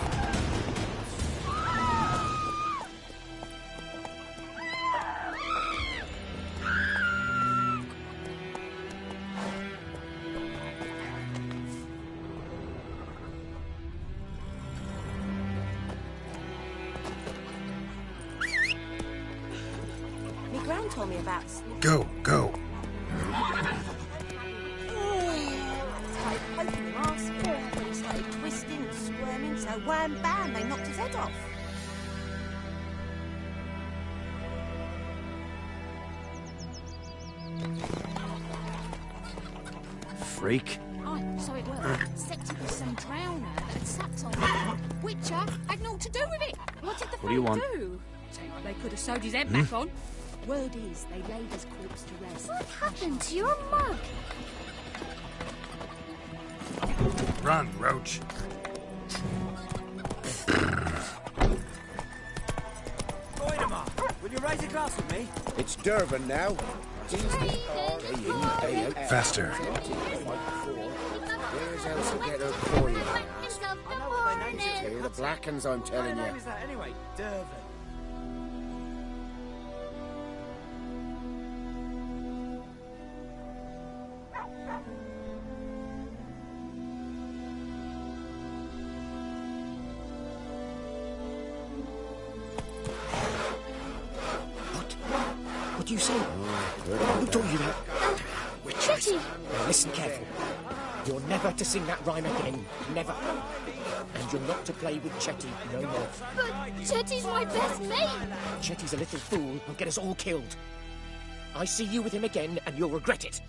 My gran told me about Go, go. started poking him asking when he started twisting and squirming, so wham bam, they knocked his head off. Freak. Oh, so it worked. Septic was some drowner that had sapped on him. Witcher had naught to do with it. What did the What do you folk want? do? Seemed like they could have sewed his head back on. Word is, they laid his corpse to rest. What happened to your mug? Run, Roach. Voidemar, will you raise a glass with me? It's Durban now. Faster. Where's else to get her coin? The black uns, I'm telling What you. name is that anyway? Durban. What do you say? Who told you that? Witches. Now listen carefully. You're never to sing that rhyme again. Never. And you're not to play with Chetty no more. But Chetty's my best mate. Chetty's a little fool who'll get us all killed. I see you with him again, and you'll regret it.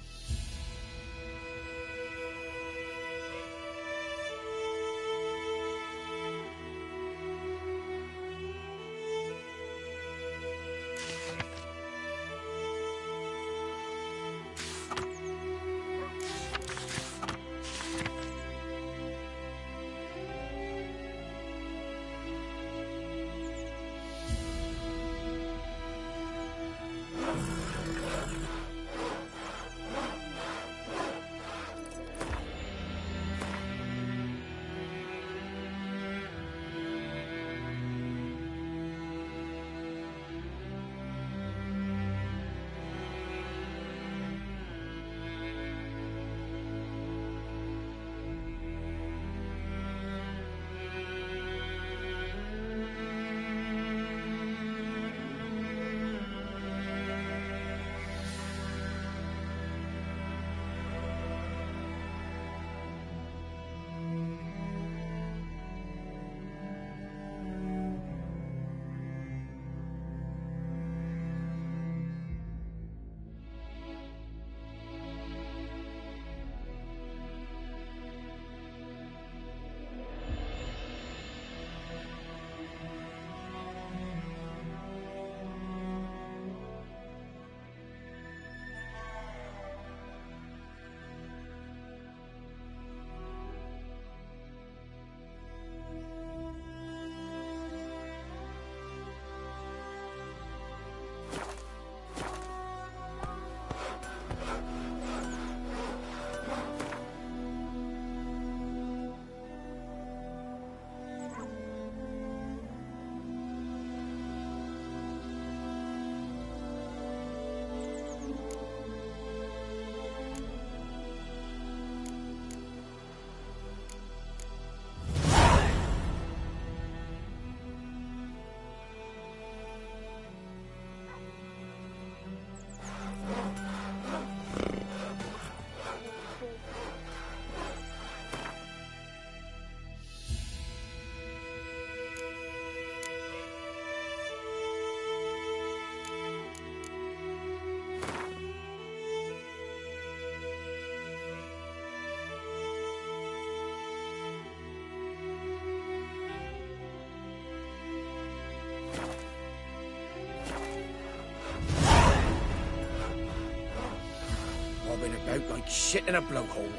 about like shit in a blowhole.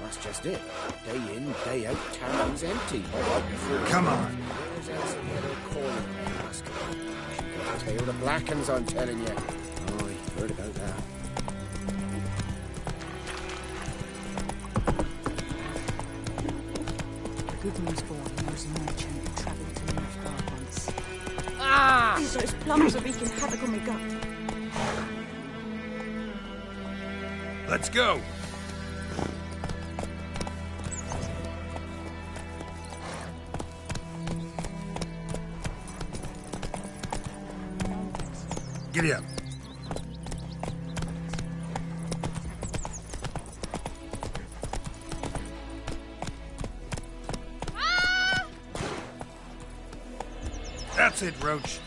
That's just it. Day in, day out, town's empty. Come on. Where's else a little coin, I ask? She can tail the black uns, I'm telling you. Oh, I heard about that. Good news, boy. Knows a merchant who travelled to Nilfgaard once. Ah! Those plums are wreaking havoc on my gut. Let's go. Giddy up. That's it, Roach.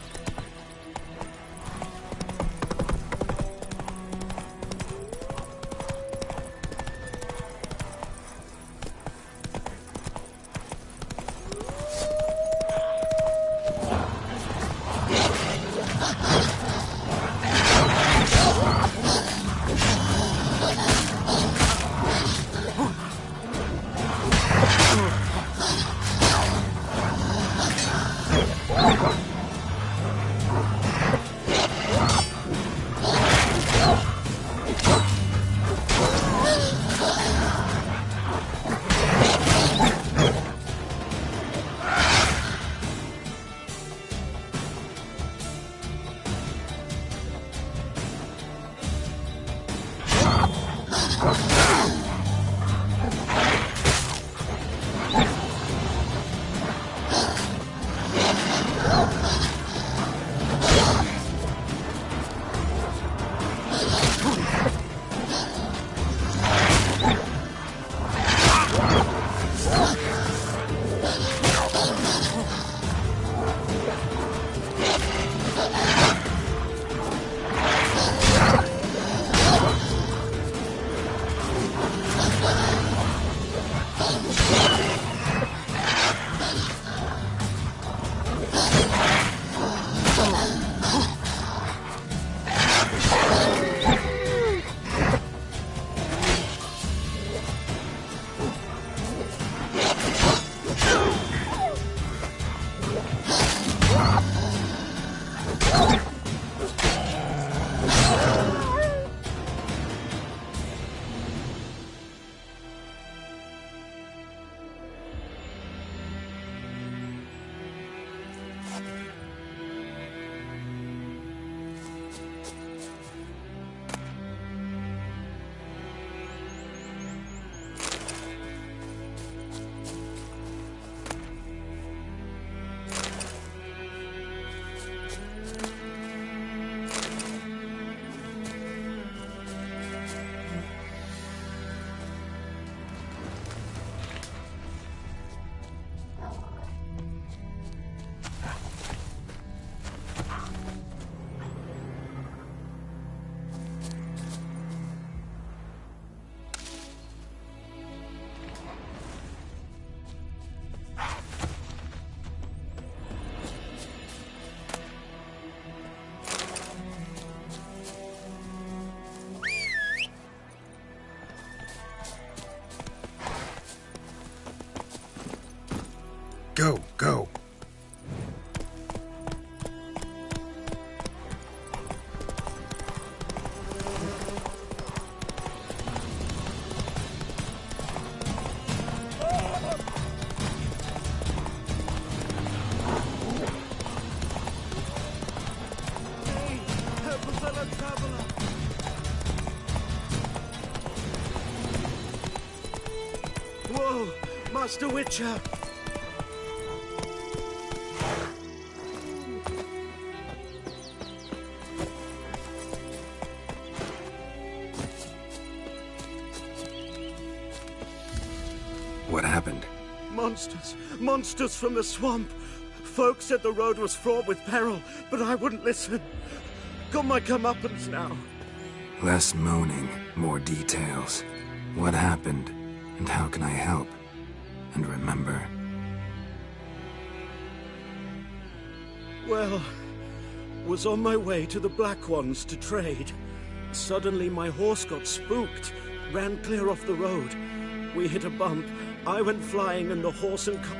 Go, go. Whoa, Master Witcher! What happened? Monsters! Monsters from the swamp! Folk said the road was fraught with peril, but I wouldn't listen. Got my comeuppance now. Less moaning, more details. What happened, and how can I help? And remember... Well, was on my way to the Black Ones to trade. Suddenly my horse got spooked, ran clear off the road. We hit a bump, I went flying and the horse and cart...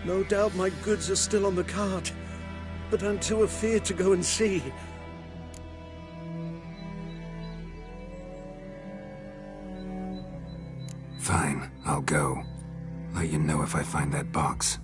No doubt my goods are still on the cart, but I'm too afeard to go and see. Fine, I'll go. Let you know if I find that box.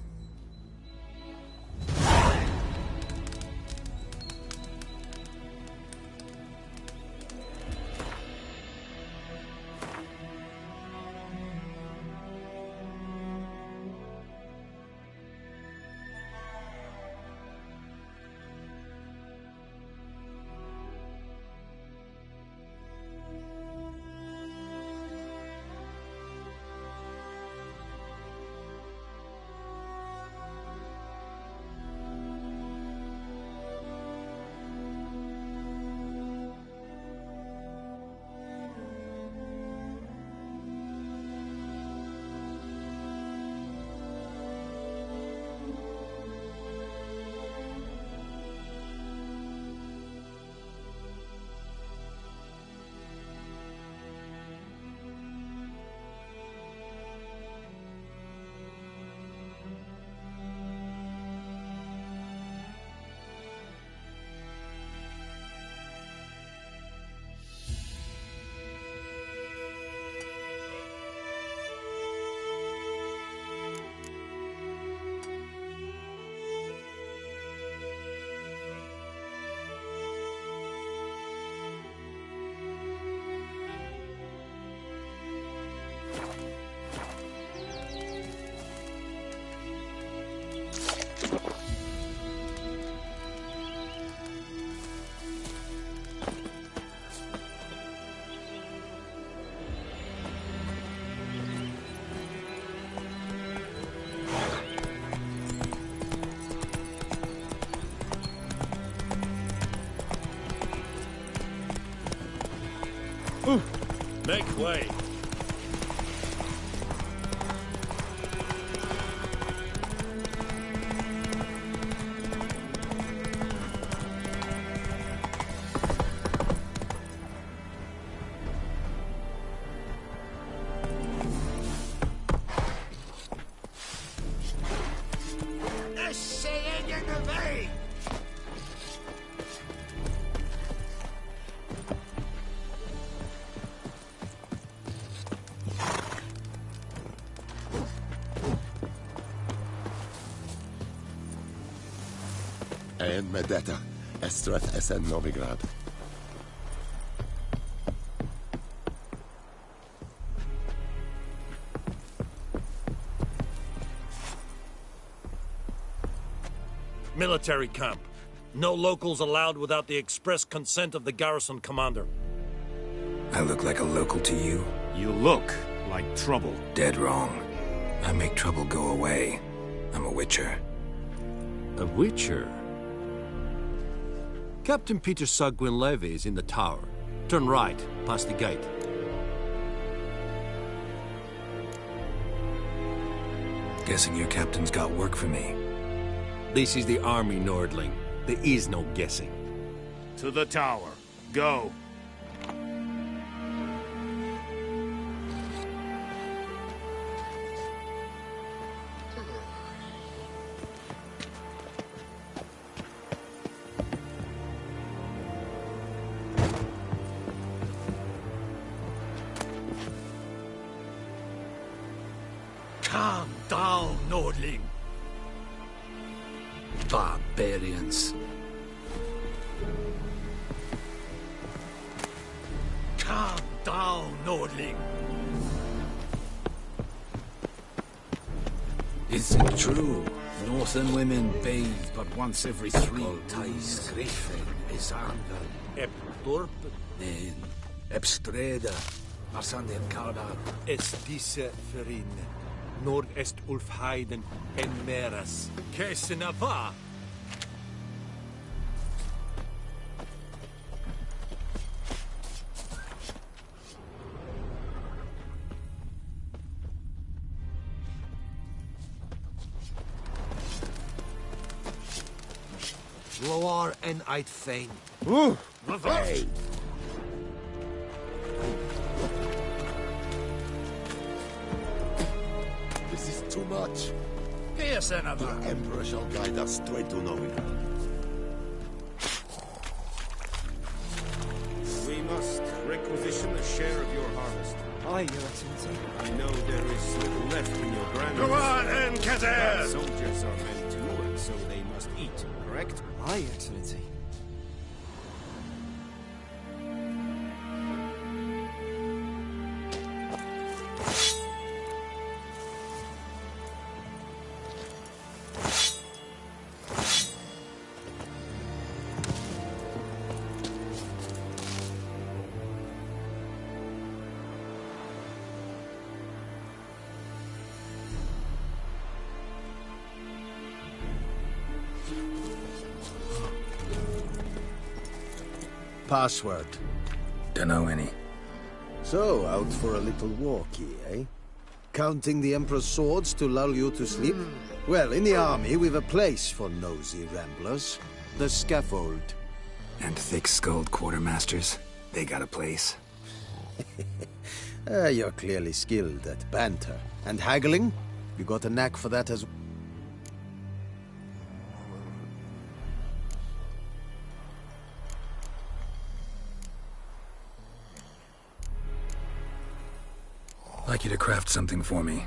Make way. En Medeta, Estrath Esen Novigrad. Military camp. No locals allowed without the express consent of the garrison commander. I look like a local to you? You look like trouble. Dead wrong. I make trouble go away. I'm a witcher. A witcher? Captain Peter Sagwin Levy is in the tower. Turn right, past the gate. Guessing your captain's got work for me. This is the army, Nordling. There is no guessing. To the tower. Go. Calm down, Nordling. Barbarians. Calm down, Nordling. Is it true? Northern women bathe but once every 3 days. Griffin is Arnvel. Eptorp. Nen. Epstreda. Marsander Kardar. Es disse ferin. Nord est Ulfheiden en meras. Kesenava. Loar en eit fein. Hey! much. Here, Senator. The Emperor shall guide us straight to Novigrad. We must requisition a share of your harvest. Aye, Your Excellency. I know there is little left in your granaries. Go on, Encader! But soldiers are men too, and so they must eat, correct? Aye, Your Excellency. Password. Dunno any. So, out for a little walkie, eh? Counting the Emperor's swords to lull you to sleep? Well, in the army, we've a place for nosy ramblers. The scaffold. And thick-skulled quartermasters. They got a place. You're clearly skilled at banter. And haggling? You got a knack for that as well. I'd like you to craft something for me.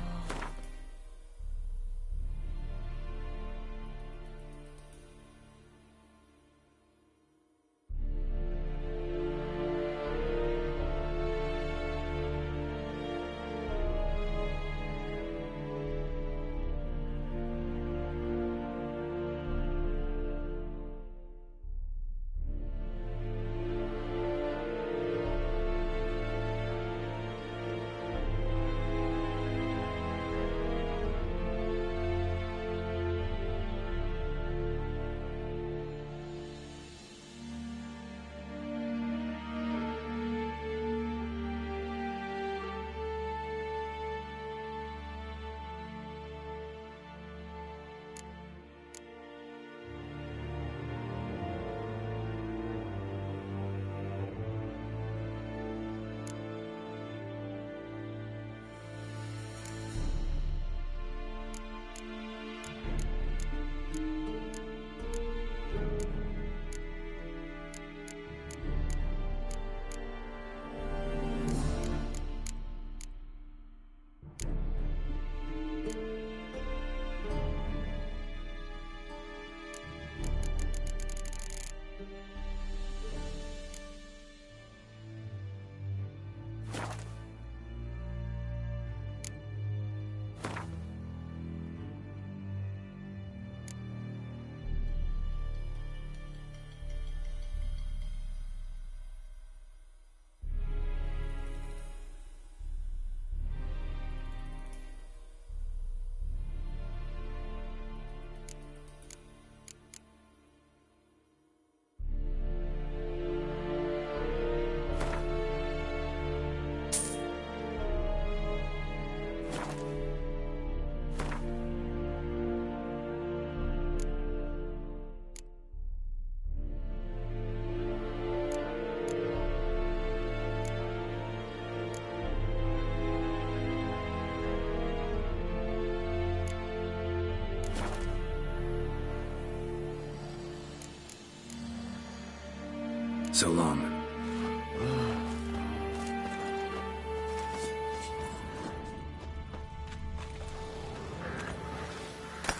So long.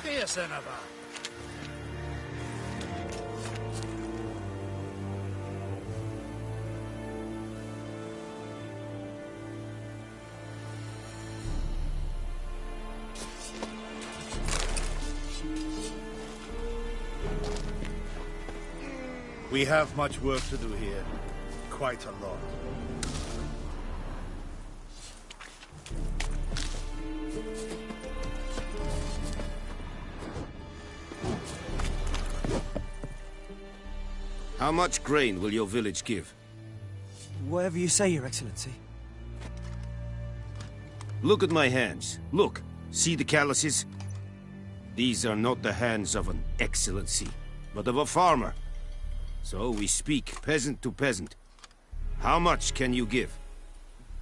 Here, Senator. We have much work to do here. Quite a lot. How much grain will your village give? Whatever you say, Your Excellency. Look at my hands. Look. See the calluses? These are not the hands of an excellency, but of a farmer. So we speak peasant to peasant. How much can you give?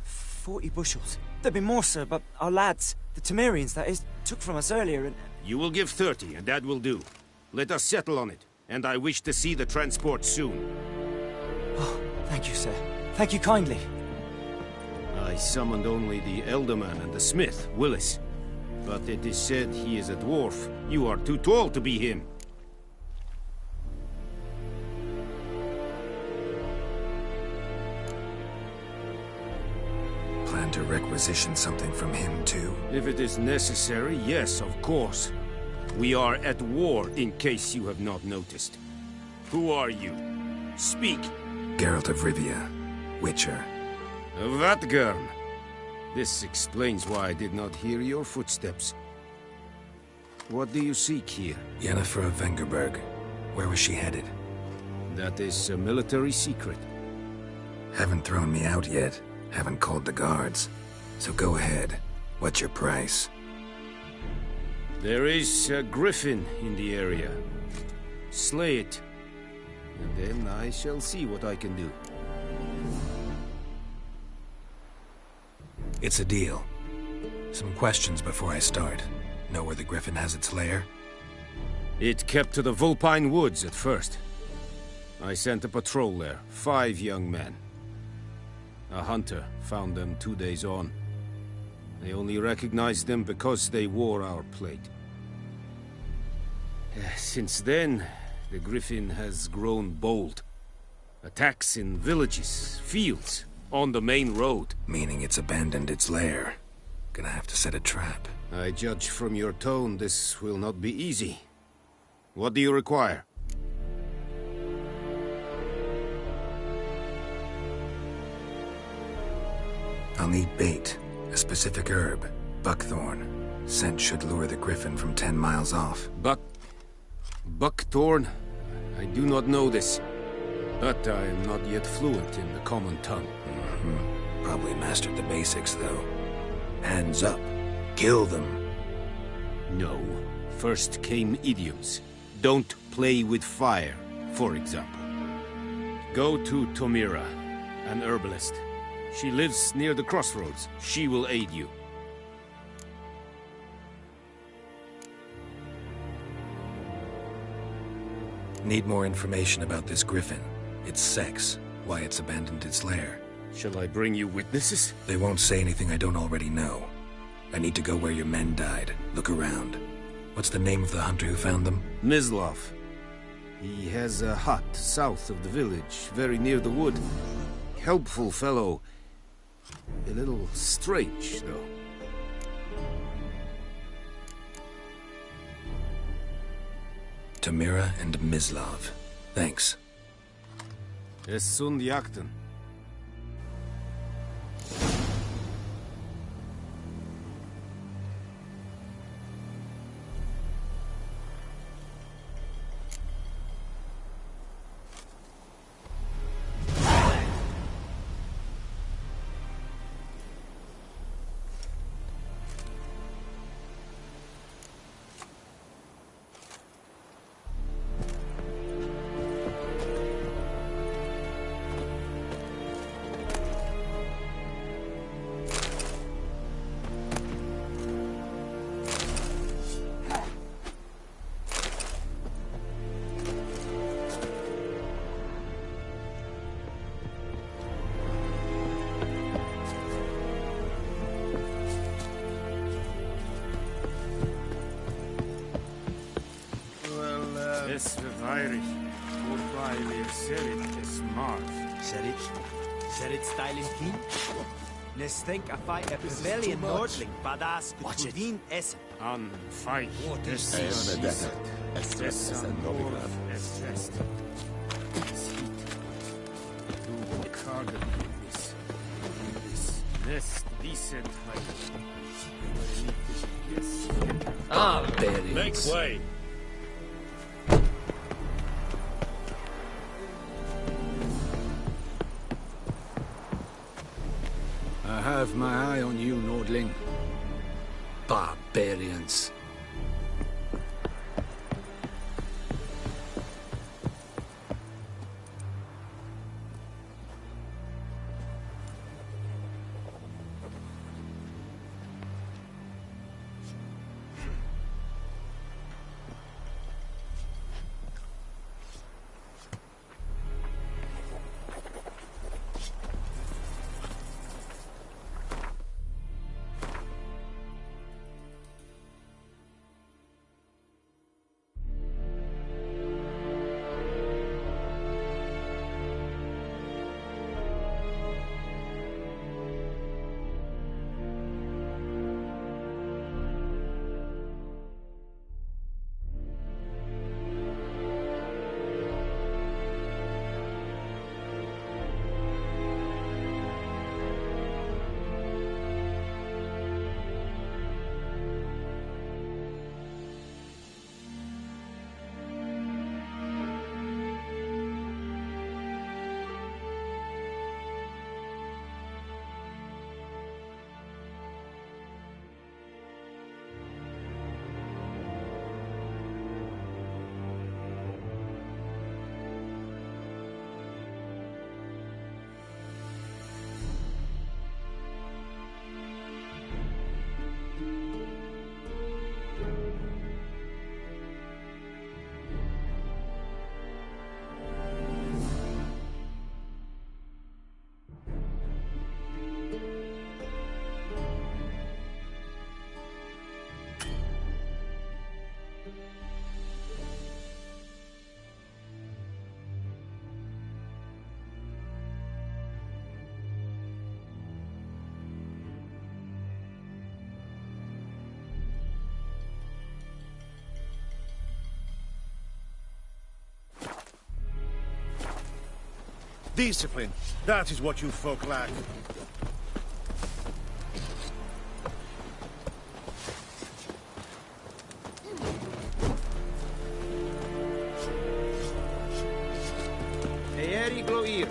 40 bushels. There'd be more, sir, but our lads, the Temerians, that is, took from us earlier and... You will give 30, and that will do. Let us settle on it, and I wish to see the transport soon. Oh, thank you, sir. Thank you kindly. I summoned only the Elderman and the smith, Willis. But it is said he is a dwarf. You are too tall to be him. Plan to requisition something from him, too? If it is necessary, yes, of course. We are at war, in case you have not noticed. Who are you? Speak. Geralt of Rivia, Witcher. Vatgern. This explains why I did not hear your footsteps. What do you seek here? Yennefer of Vengerberg. Where was she headed? That is a military secret. Haven't thrown me out yet. Haven't called the guards. So go ahead. What's your price? There is a griffin in the area. Slay it. And then I shall see what I can do. It's a deal. Some questions before I start. Know where the griffin has its lair? It kept to the Vulpine Woods at first. I sent a patrol there, 5 young men. A hunter found them 2 days on. They only recognized them because they wore our plate. Since then, the griffin has grown bold. Attacks in villages, fields, on the main road. Meaning it's abandoned its lair. Gonna have to set a trap. I judge from your tone this will not be easy. What do you require? I'll need bait. A specific herb. Buckthorn. Scent should lure the griffin from 10 miles off. Buckthorn? I do not know this. But I am not yet fluent in the common tongue. Probably mastered the basics, though. Hands up. Kill them. No. First came idioms. Don't play with fire, for example. Go to Tomira, an herbalist. She lives near the crossroads. She will aid you. Need more information about this griffin. Its sex, why it's abandoned its lair. Shall I bring you witnesses? They won't say anything I don't already know. I need to go where your men died. Look around. What's the name of the hunter who found them? Mislav. He has a hut south of the village, very near the wood. Helpful fellow. A little strange, though. Tamira and Mislav. Thanks. Es sunt jakten. Serit styling king? Let's think I fight a rebellion Nordling, badass Kutuvin Essen. An fight. What is this? this? Make way. I have my eye on you, Nordling. Barbarians. Discipline. That is what you folk lack. Eeri Gloir.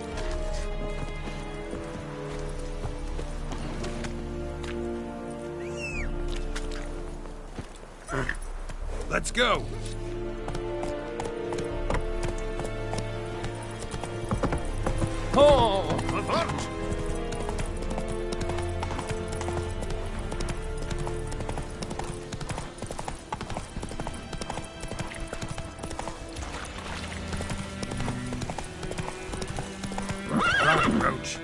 Let's go! Oh! Roach.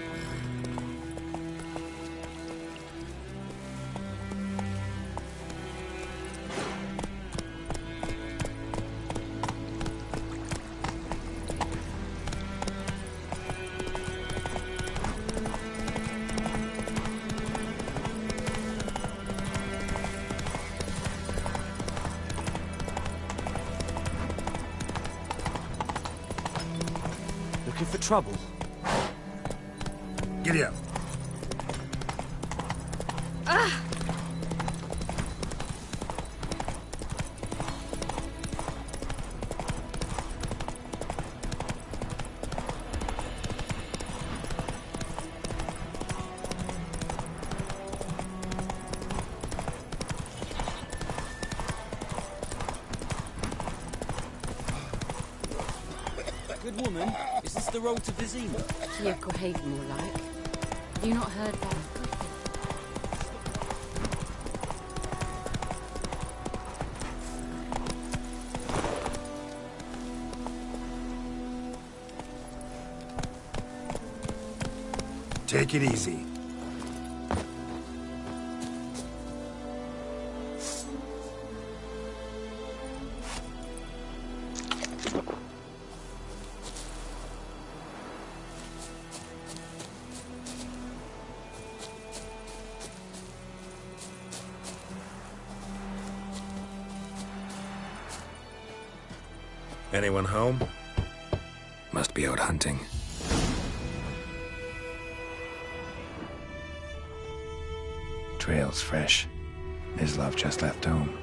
Looking for trouble? Giddy up. Good woman, is this the road to Vizima? Yeah, Grave more like. Have you not heard that? Take it easy. Anyone home? Must be out hunting. Trail's fresh. Mislav just left home.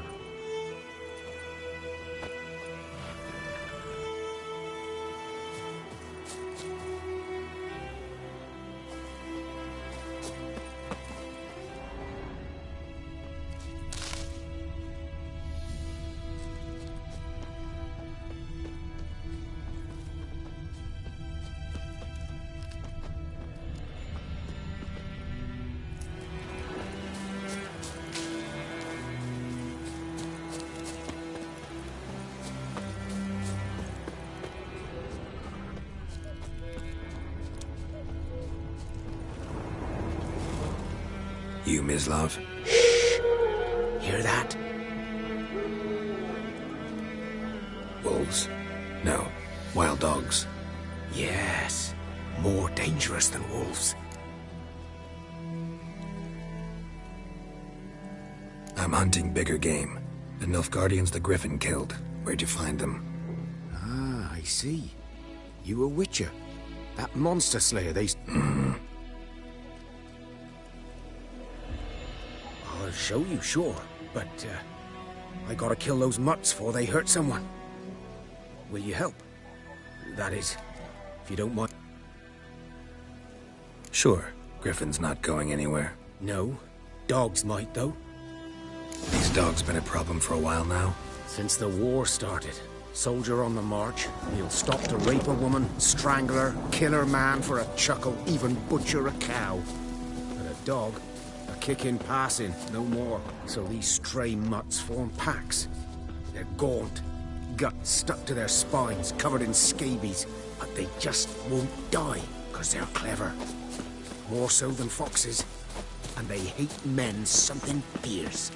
You, Mislav? Hear that? Wolves? No. Wild dogs. Yes. More dangerous than wolves. I'm hunting bigger game. The Nilfgaardians the Griffin killed. Where'd you find them? Ah, I see. You a witcher. That monster slayer they... I'll show you, sure. But, I gotta kill those mutts before they hurt someone. Will you help? That is, if you don't mind. Sure. Griffin's not going anywhere. No. Dogs might, though. These dogs been a problem for a while now? Since the war started. Soldier on the march. He'll stop to rape a woman, strangle her, kill her man for a chuckle, even butcher a cow. But a dog, a kick in passing, no more. So these stray mutts form packs. They're gaunt, guts stuck to their spines, covered in scabies. But they just won't die, because they're clever. More so than foxes. And they hate men something fierce.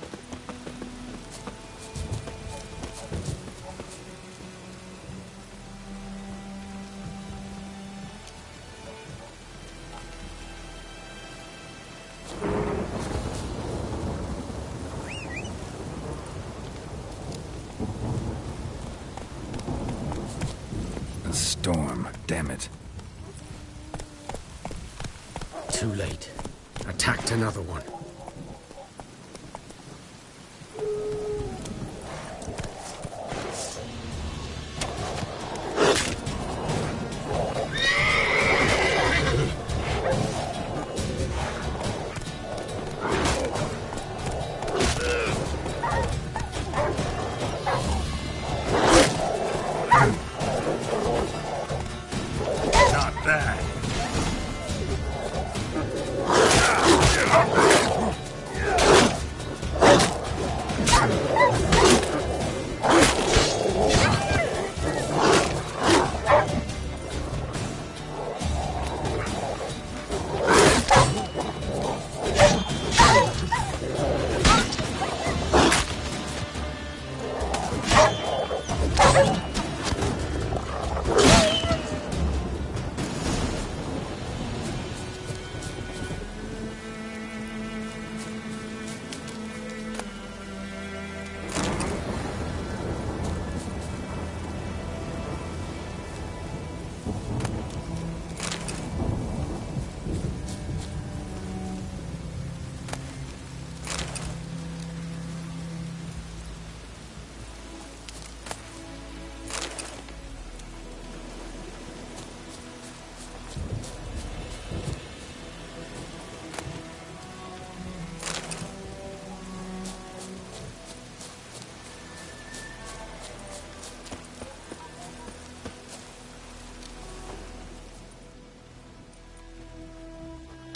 A storm, damn it. Too late. Attacked another one.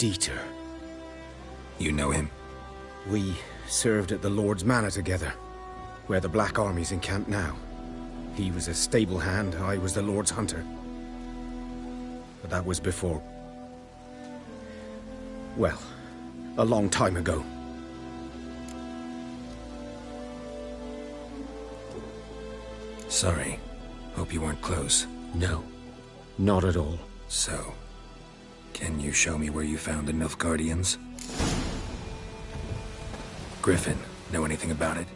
Dieter. You know him? We served at the Lord's Manor together, where the Black Army's encamped now. He was a stable hand, I was the Lord's hunter. But that was before... well, a long time ago. Sorry. Hope you weren't close. No, not at all. So, can you show me where you found the Nilfgaardians? Griffin, know anything about it?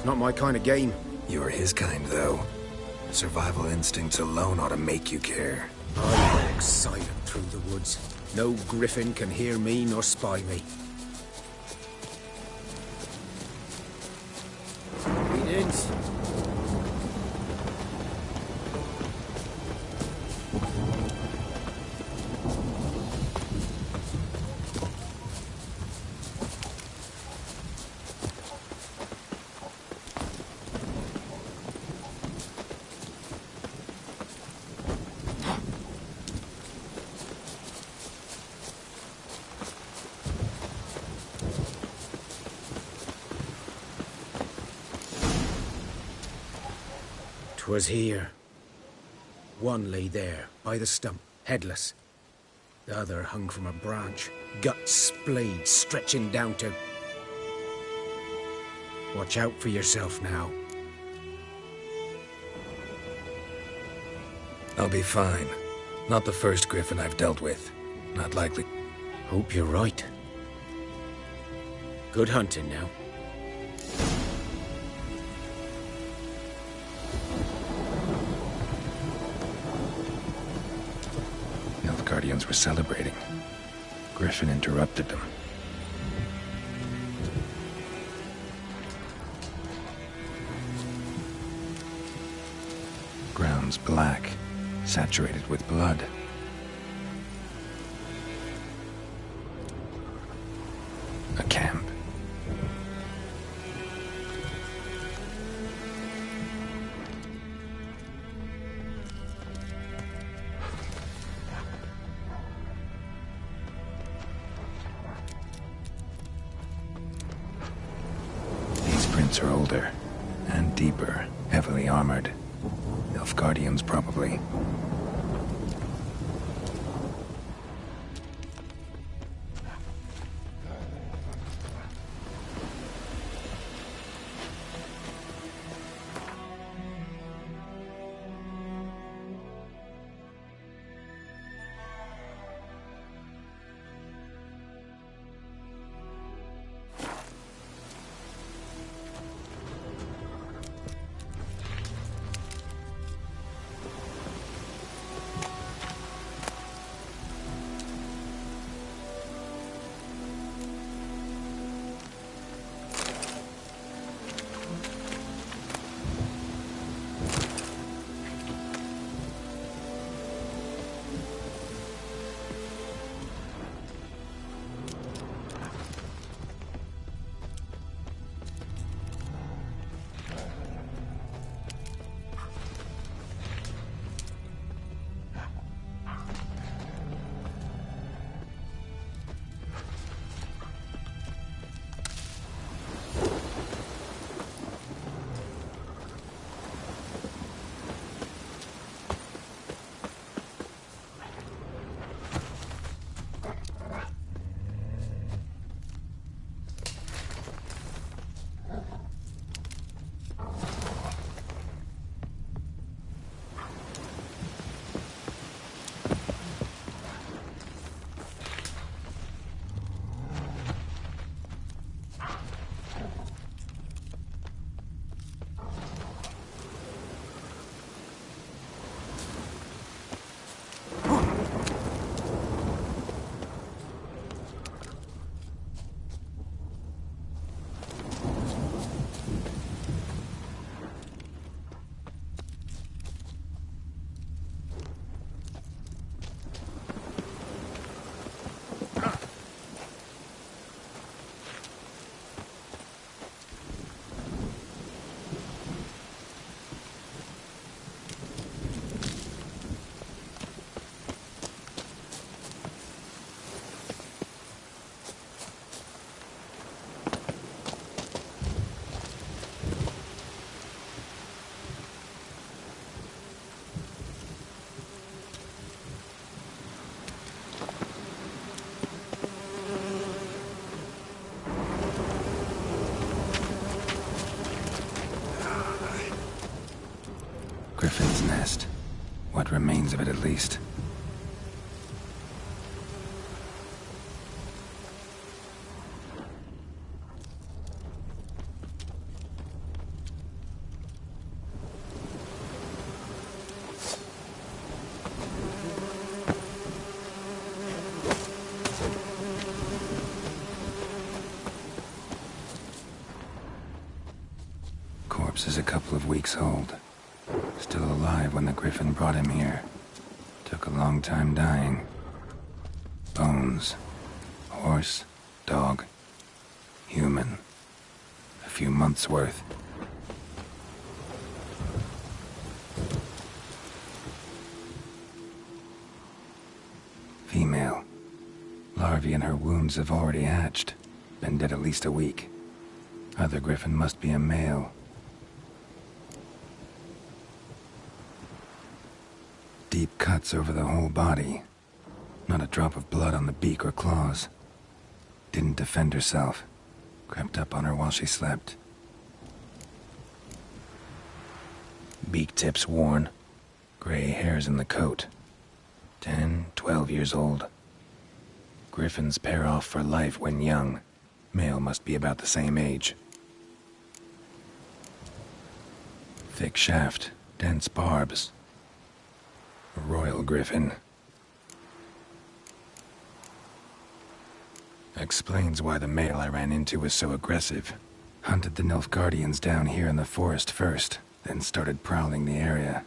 Not my kind of game. You're his kind, though. Survival instincts alone ought to make you care. I walk silent through the woods. No griffin can hear me nor spy me. Greetings. 'Twas here. One lay there, by the stump, headless. The other hung from a branch, guts splayed, stretching down to... Watch out for yourself now. I'll be fine. Not the first griffin I've dealt with. Not likely. Hope you're right. Good hunting now. Guardians were celebrating. Griffin interrupted them. Ground's black, saturated with blood. A camp. Are older and deeper, heavily armored. Elf Guardians, probably. Griffin's nest. What remains of it, at least. Corpse is a couple of weeks old. Still alive when the Griffin brought him here. Took a long time dying. Bones. Horse. Dog. Human. A few months' worth. Female. Larvae in her wounds have already hatched. Been dead at least a week. Other Griffin must be a male. Deep cuts over the whole body. Not a drop of blood on the beak or claws. Didn't defend herself. Crept up on her while she slept. Beak tips worn. Gray hairs in the coat. 10, 12 years old. Griffins pair off for life when young. Male must be about the same age. Thick shaft, dense barbs. A royal griffin. Explains why the male I ran into was so aggressive. Hunted the Nilfgaardians down here in the forest first, then started prowling the area.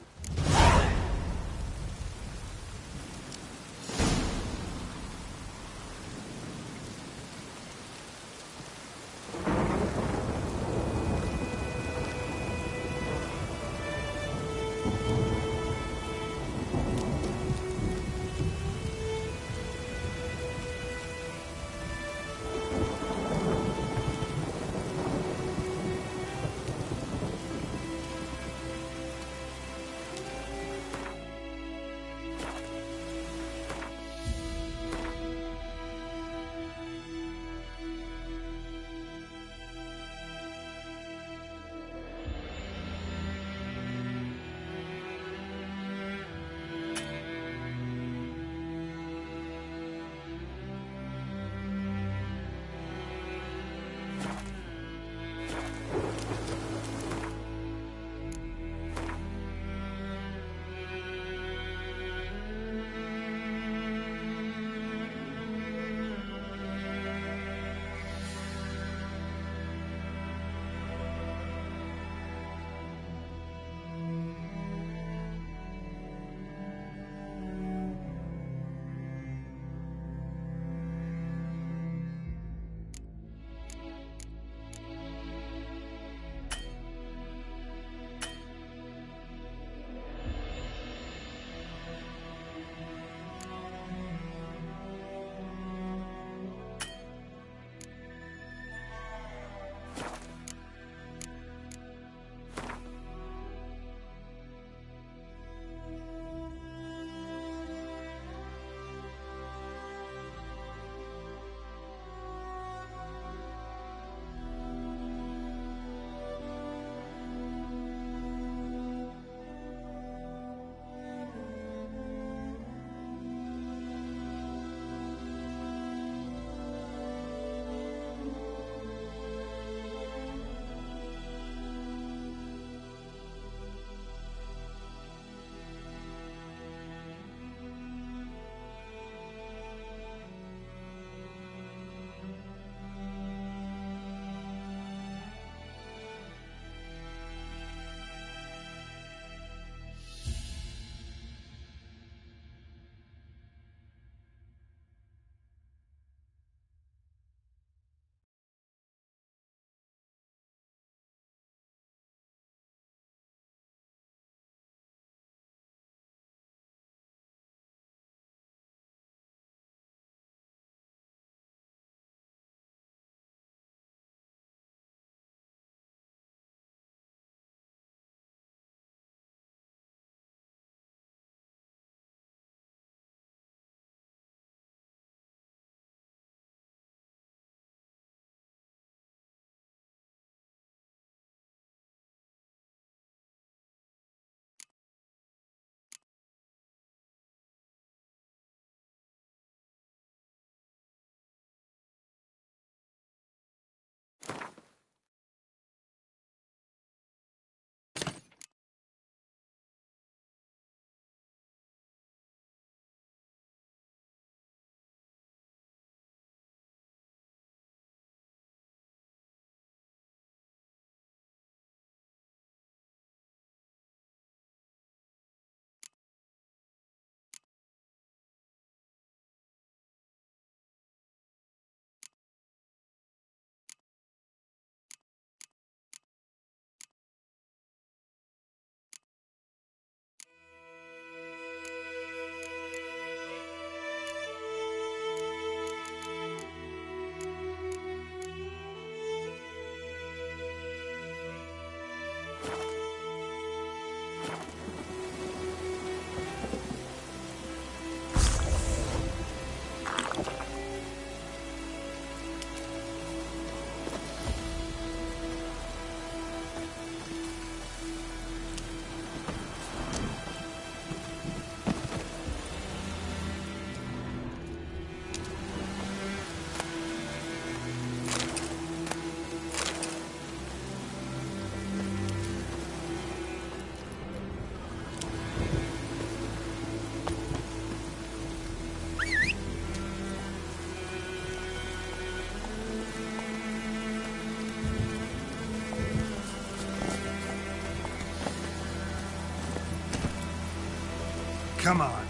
Come on.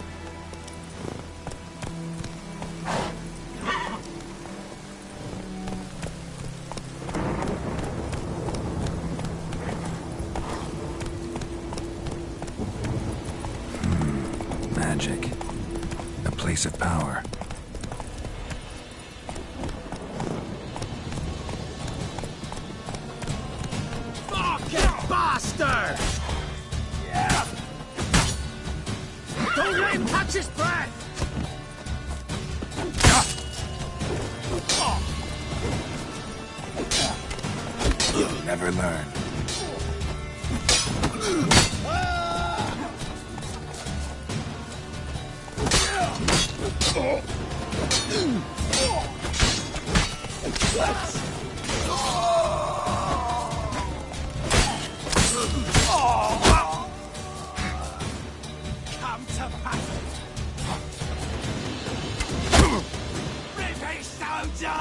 Magic. A place of power. Fucking bastard! Yeah! Don't let him touch his breath! You'll never learn. Come to battle! Ready, soldier!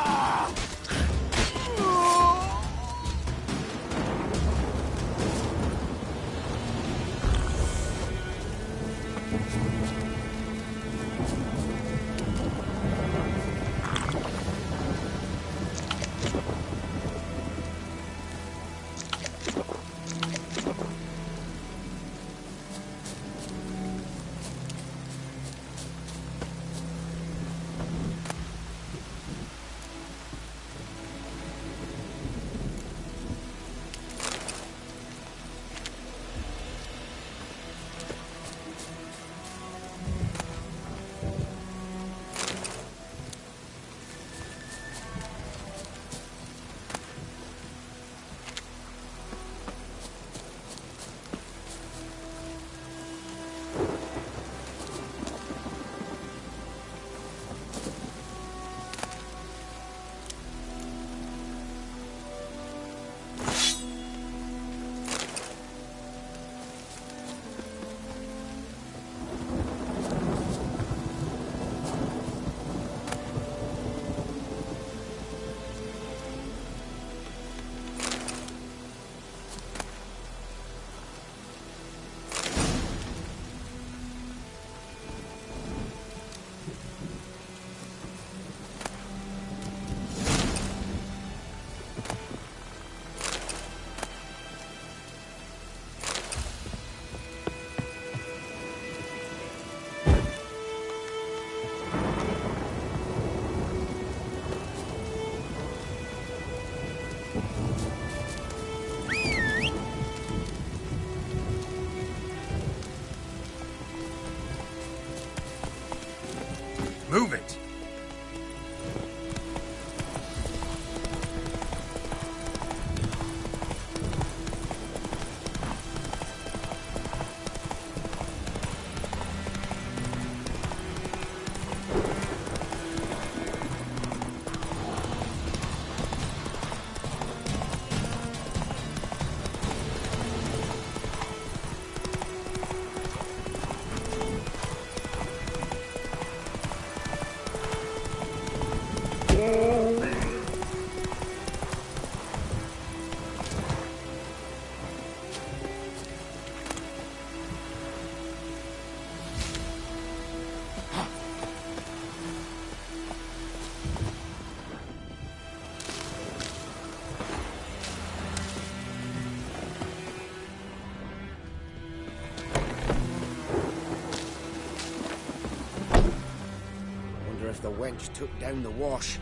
Move it! Wonder if the wench took down the wash.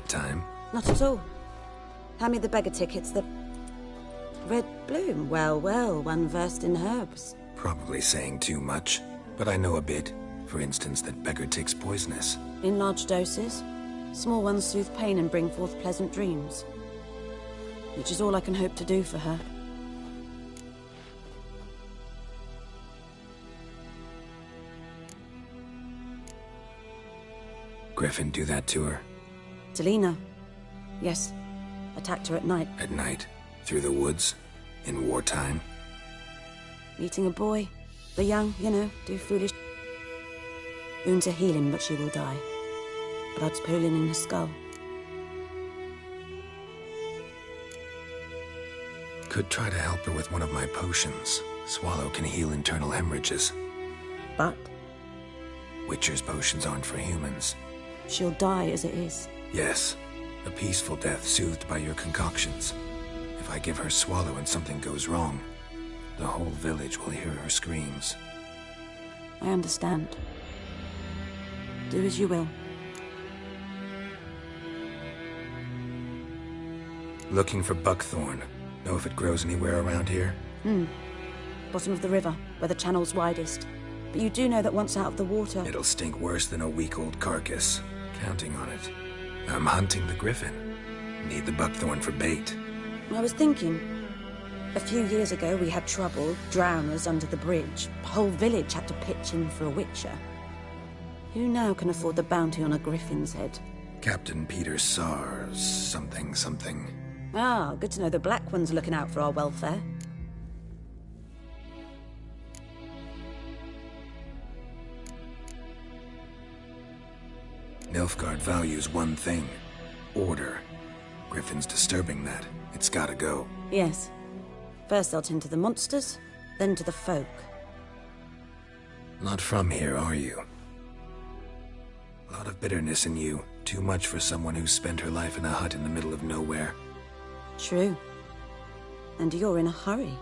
that time. Not at all. Hand me the beggar tickets, the red bloom. Well, well, one versed in herbs. Probably saying too much, but I know a bit. For instance, that beggar tick's poisonous. In large doses. Small ones soothe pain and bring forth pleasant dreams. Which is all I can hope to do for her. Griffin do that to her? Delina. Yes. Attacked her at night. At night? Through the woods? In wartime? Meeting a boy. The young, you know, do foolish... Wounds are healing, but she will die. Blood's pooling in her skull. Could try to help her with one of my potions. Swallow can heal internal hemorrhages. But? Witcher's potions aren't for humans. She'll die as it is. Yes. A peaceful death soothed by your concoctions. If I give her Swallow and something goes wrong, the whole village will hear her screams. I understand. Do as you will. Looking for buckthorn. Know if it grows anywhere around here? Bottom of the river, where the channel's widest. But you do know that once out of the water... It'll stink worse than a week-old carcass. Counting on it. I'm hunting the griffin. Need the buckthorn for bait. I was thinking... A few years ago we had trouble, drowners under the bridge. The whole village had to pitch in for a witcher. Who now can afford the bounty on a griffin's head? Captain Peter Sars... something. Ah, good to know the Black One's looking out for our welfare. Nilfgaard values one thing. Order. Griffin's disturbing that. It's gotta go. Yes. First they'll tend to the monsters, then to the folk. Not from here, are you? A lot of bitterness in you. Too much for someone who spent her life in a hut in the middle of nowhere. True. And you're in a hurry.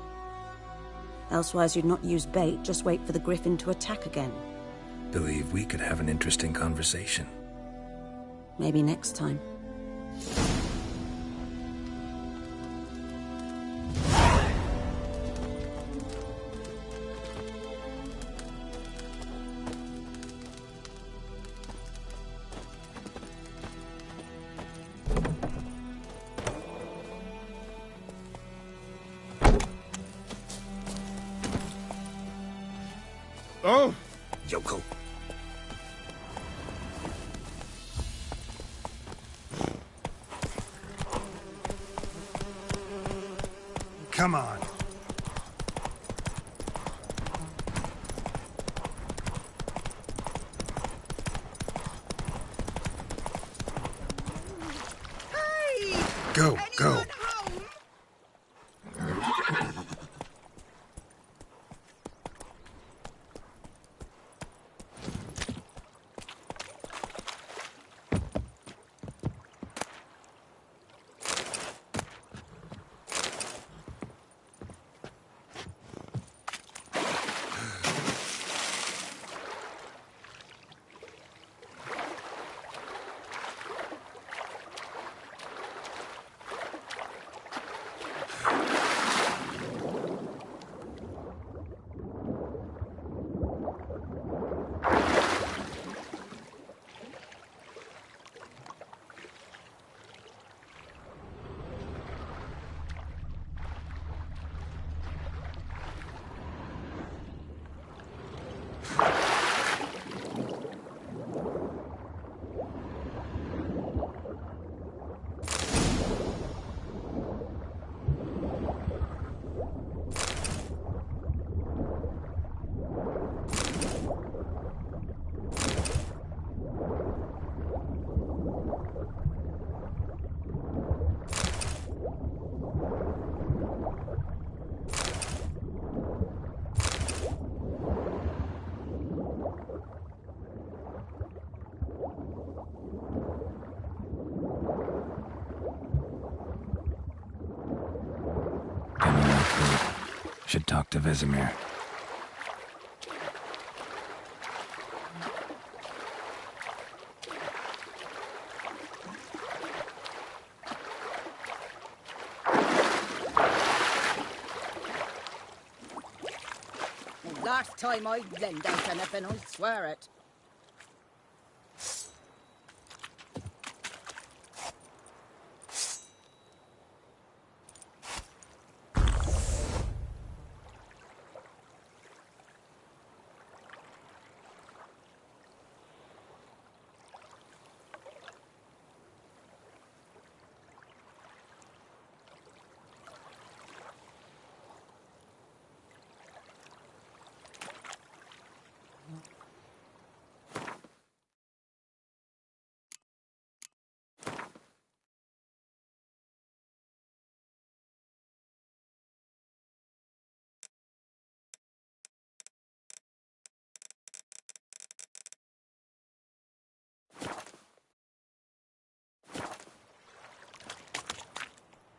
Elsewise you'd not use bait, just wait for the griffin to attack again. Believe we could have an interesting conversation. Maybe next time. Oh! Yoko. Come on. Hey! Go. Should talk to Vesemir. Last time I lend out anything, I swear it.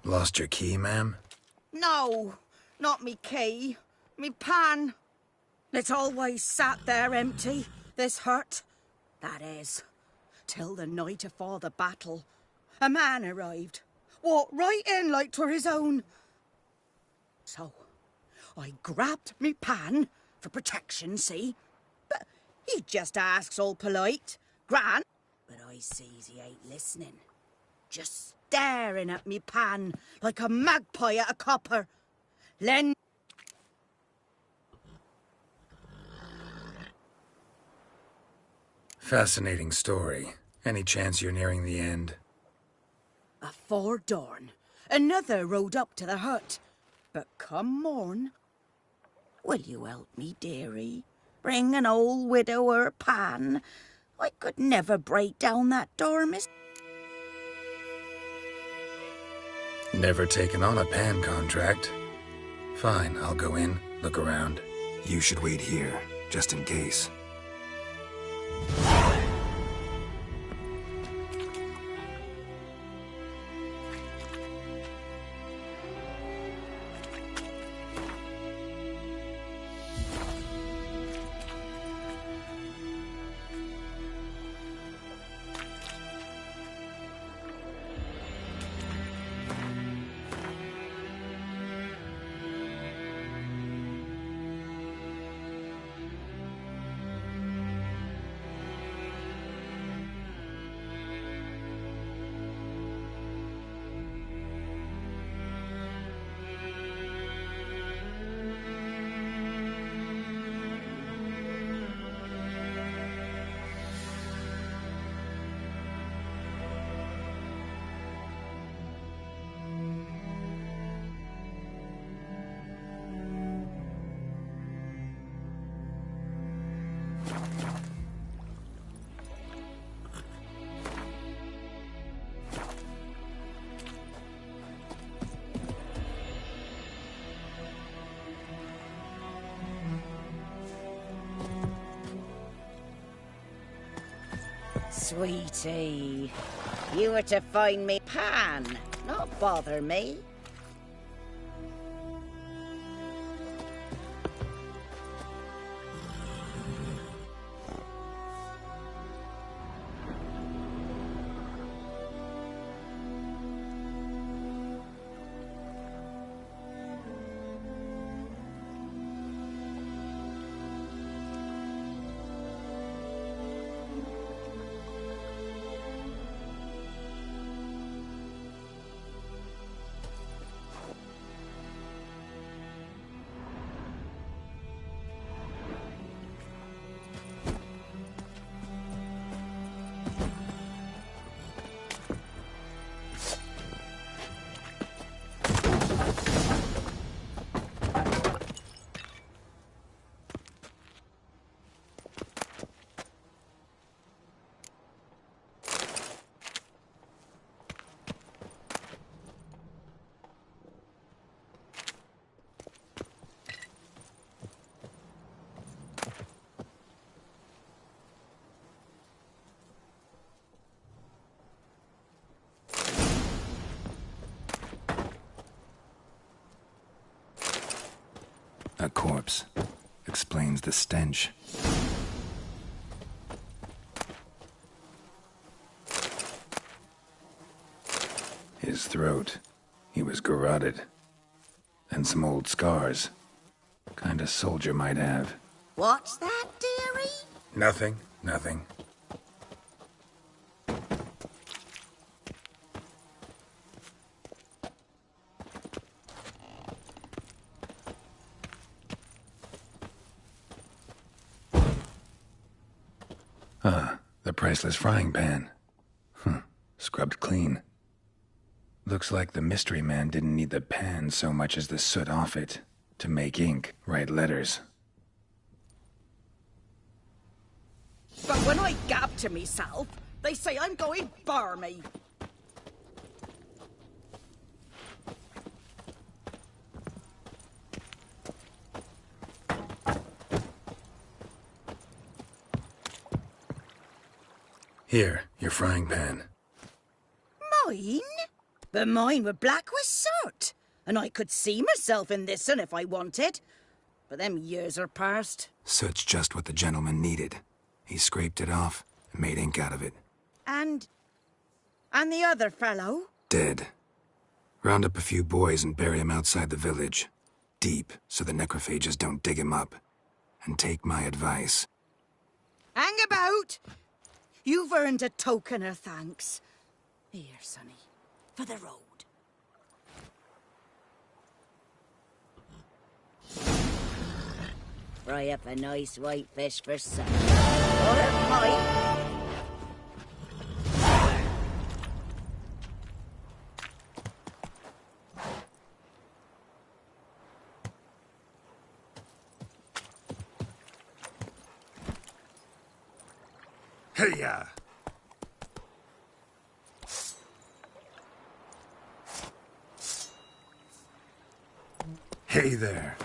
Lost your key, ma'am? No, not me key. Me pan. It's always sat there empty, this hut. That is, till the night afore the battle. A man arrived, walked right in like 'twere his own. So, I grabbed me pan, for protection, see? But he just asks all polite, Gran? But I sees he ain't listening. Just staring at me pan like a magpie at a copper. Len... Fascinating story. Any chance you're nearing the end? Afore dawn, another rode up to the hut. But come morn, will you help me, dearie? Bring an old widower pan. I could never break down that door, miss. Never taken on a pan contract. Fine, I'll go in, look around. You should wait here, just in case. Sweetie, you were to find me pan, not bother me. A corpse. Explains the stench. His throat. He was garroted. And some old scars. Kind of soldier might have. What's that, dearie? Nothing, nothing. The priceless frying pan. Scrubbed clean. Looks like the mystery man didn't need the pan so much as the soot off it to make ink, write letters. But when I gab to myself, they say I'm going barmy. Here, your frying pan. Mine? But mine were black with soot. And I could see myself in this one if I wanted. But them years are past. Soot's just what the gentleman needed. He scraped it off and made ink out of it. And the other fellow? Dead. Round up a few boys and bury him outside the village. Deep, so the necrophages don't dig him up. And take my advice. Hang about! You've earned a token of thanks. Here, sonny, for the road. Fry up a nice white fish for supper. Or a pie. Hey-ya! Hey there.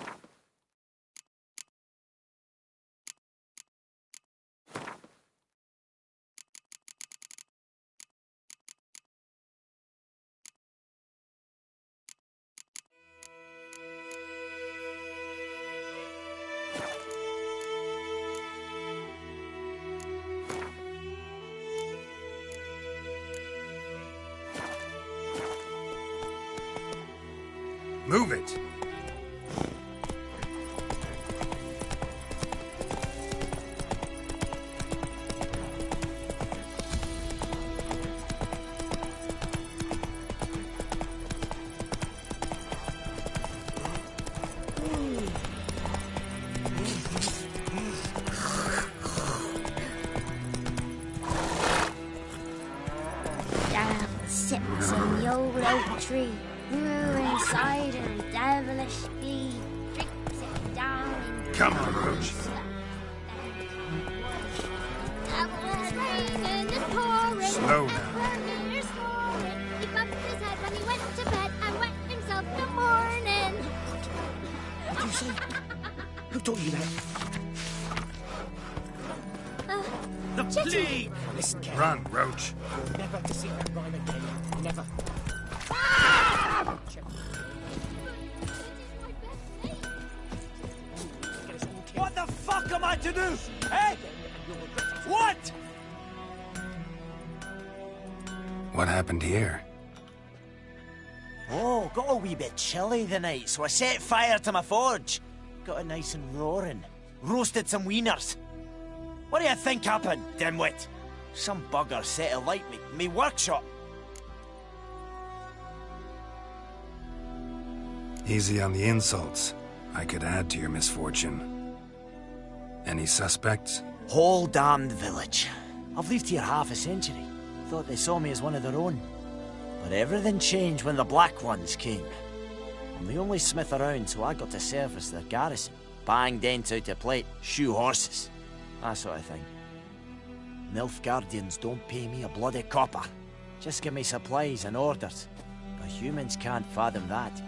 Move it! Down sits in the old oak tree, brewing cider and devilish speed. Drinks it down in Come on, Roach. Slow now. He bumped his head when he went to bed and wet himself in the morning. What do you say? Who taught you that? The plague! Listen, Ken. Run, Roach. Never to see that rhyme again. Never. What the fuck am I to do? Hey! What? What happened here? Oh, got a wee bit chilly the night, so I set fire to my forge. Got it nice and roaring. Roasted some wieners. What do you think happened, dimwit? Some bugger set alight me workshop. Easy on the insults. I could add to your misfortune. Any suspects? Whole damned village. I've lived here half a century. Thought they saw me as one of their own. But everything changed when the Black Ones came. I'm the only smith around, so I got to service their garrison. Bang dents out of plate, shoe horses. That sort of thing. Nilfgaardians don't pay me a bloody copper. Just give me supplies and orders. But humans can't fathom that.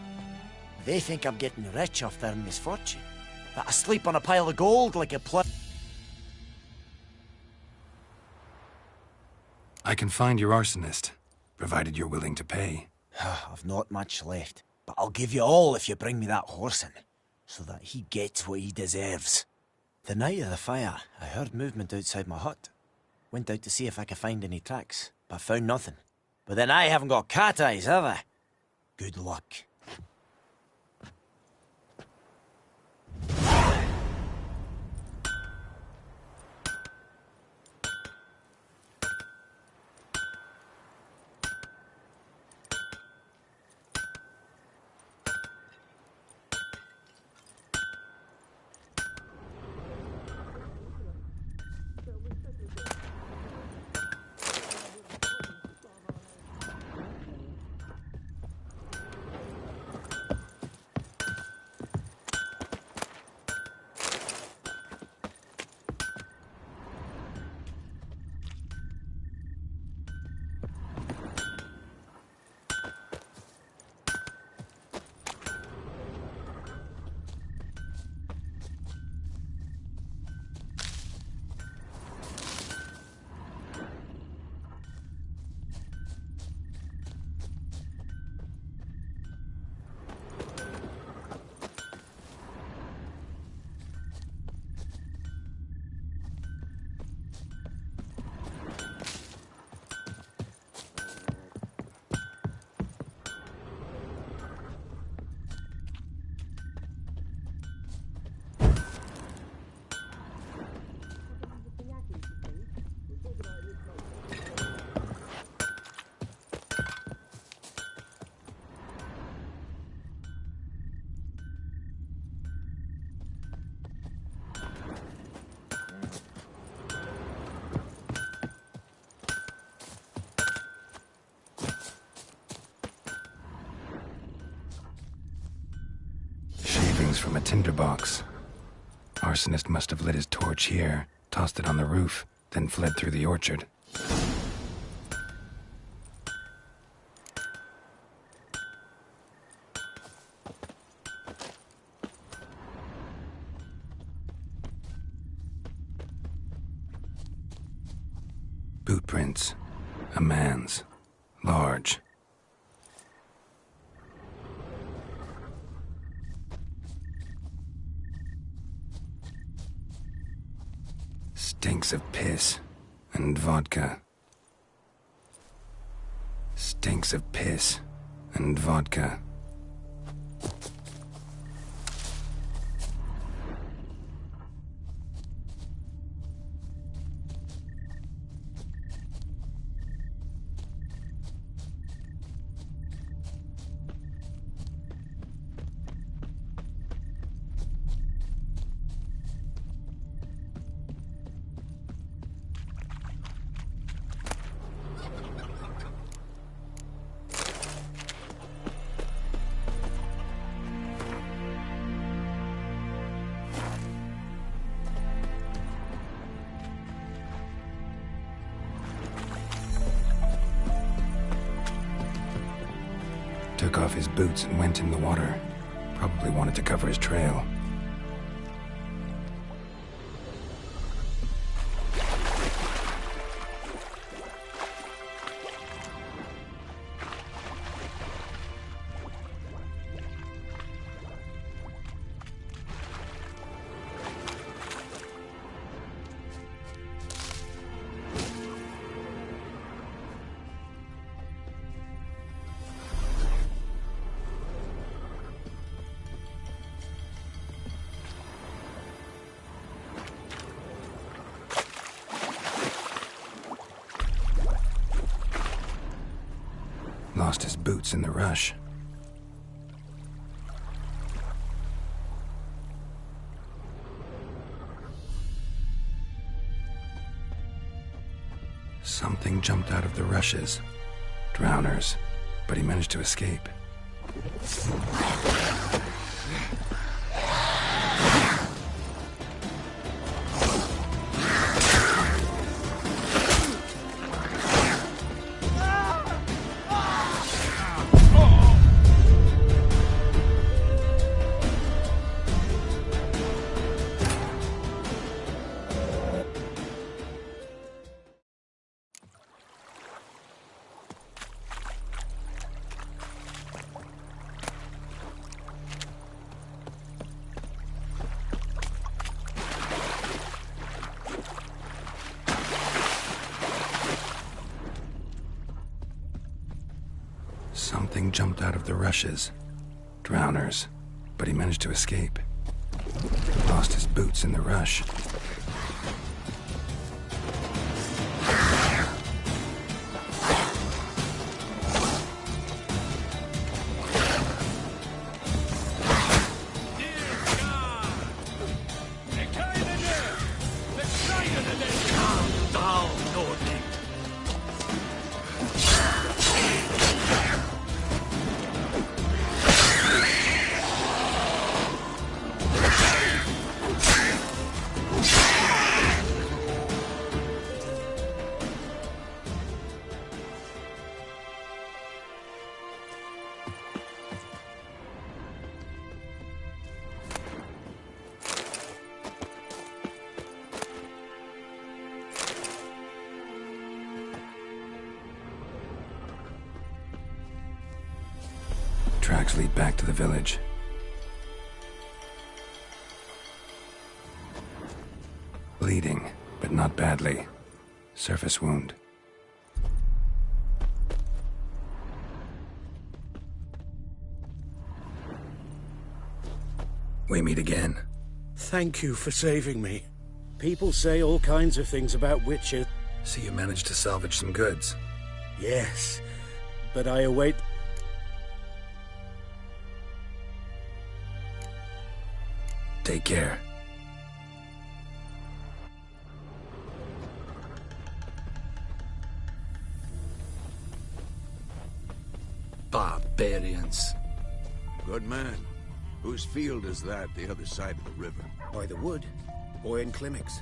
They think I'm getting rich off their misfortune. That I sleep on a pile of gold like a I can find your arsonist, provided you're willing to pay. I've not much left, but I'll give you all if you bring me that horse in, so that he gets what he deserves. The night of the fire, I heard movement outside my hut. Went out to see if I could find any tracks, but found nothing. But then I haven't got cat eyes, have I? Good luck. fuse from a tinderbox. Arsonist must have lit his torch here, tossed it on the roof, then fled through the orchard. Boot prints. A man's. Large. Stinks of piss and vodka. Stinks of piss and vodka. Took off his boots and went in the water. Probably wanted to cover his trail. Lost his boots in the rush. Something jumped out of the rushes. Drowners, but he managed to escape. Something jumped out of the rushes. Drowners, but he managed to escape. Lost his boots in the rush. Tracks lead back to the village. Bleeding, but not badly. Surface wound. We meet again. Thank you for saving me. People say all kinds of things about witches. So you managed to salvage some goods? Yes, but I await... Take care. Barbarians. Good man. Whose field is that, the other side of the river? By the wood. Boy in Climmix.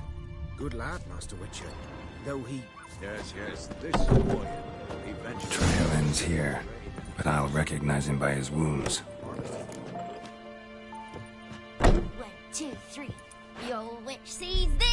Good lad, Master Witcher. Though he... Yes, this is Boy. Eventually... Trail ends here, but I'll recognize him by his wounds. 1, 2, 3. The old witch sees thee!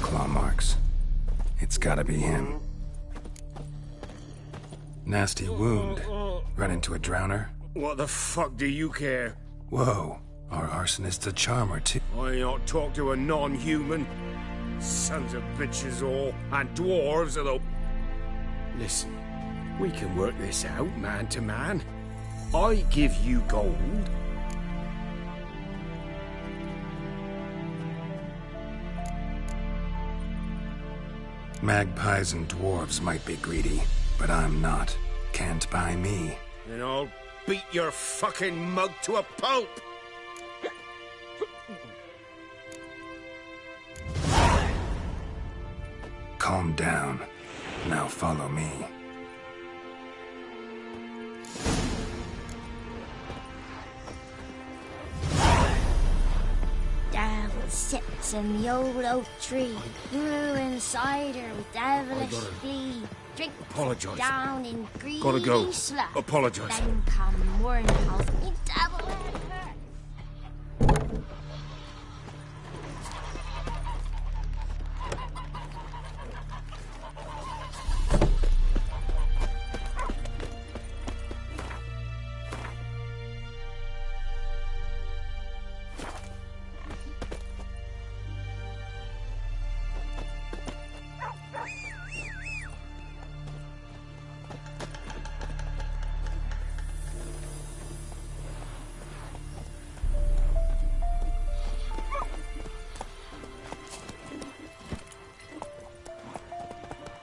Claw marks. It's gotta be him. Nasty wound. Run into a drowner? What the fuck do you care? Whoa, our arsonist's a charmer too. I not talk to a non-human. Sons of bitches all, and dwarves are the... Listen, we can work this out, man to man. I give you gold. Magpies and dwarves might be greedy, but I'm not. Can't buy me. And I'll beat your fucking mug to a pulp! Calm down. Now follow me. Devil sits in the old oak tree, brewing cider with devilish glee. Drink Apologise. down in greedy Gotta go. slough. Apologise. Then come morning house, you devil head hurt.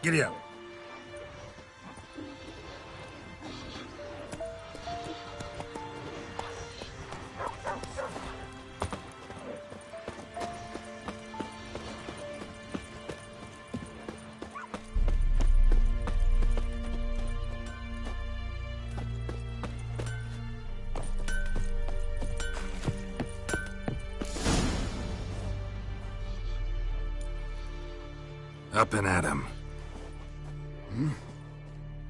Giddy up. Up and at him.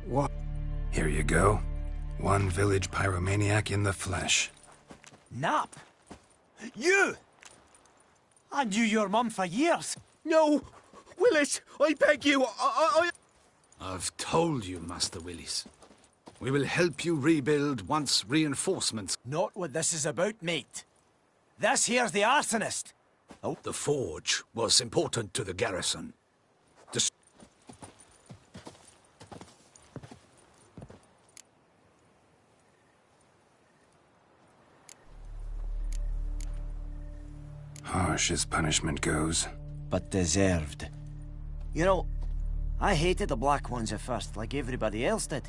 What? Here you go. One village pyromaniac in the flesh. Nap? You! I knew your mum for years. No! Willis, I beg you, I've told you, Master Willis. We will help you rebuild once reinforcements... Not what this is about, mate. This here's the arsonist. Oh. The forge was important to the garrison. Harsh as punishment goes. But deserved. You know, I hated the Black Ones at first, like everybody else did.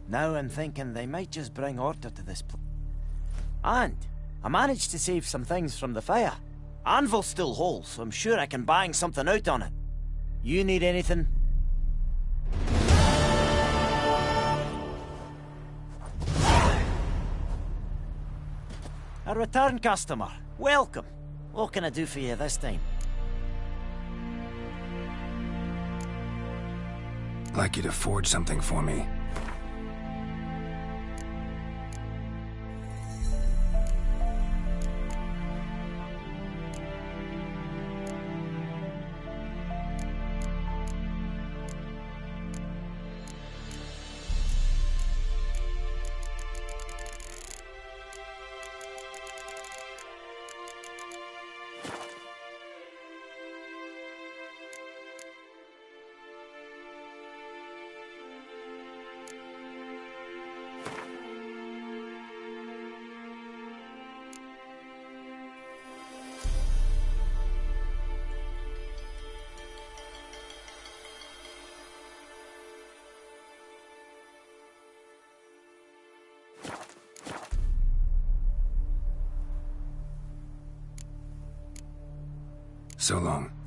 Now I'm thinking they might just bring order to this place. And I managed to save some things from the fire. Anvil's still whole, so I'm sure I can bang something out on it. You need anything? A return customer. Welcome. What can I do for you this time? I'd like you to forge something for me. So long.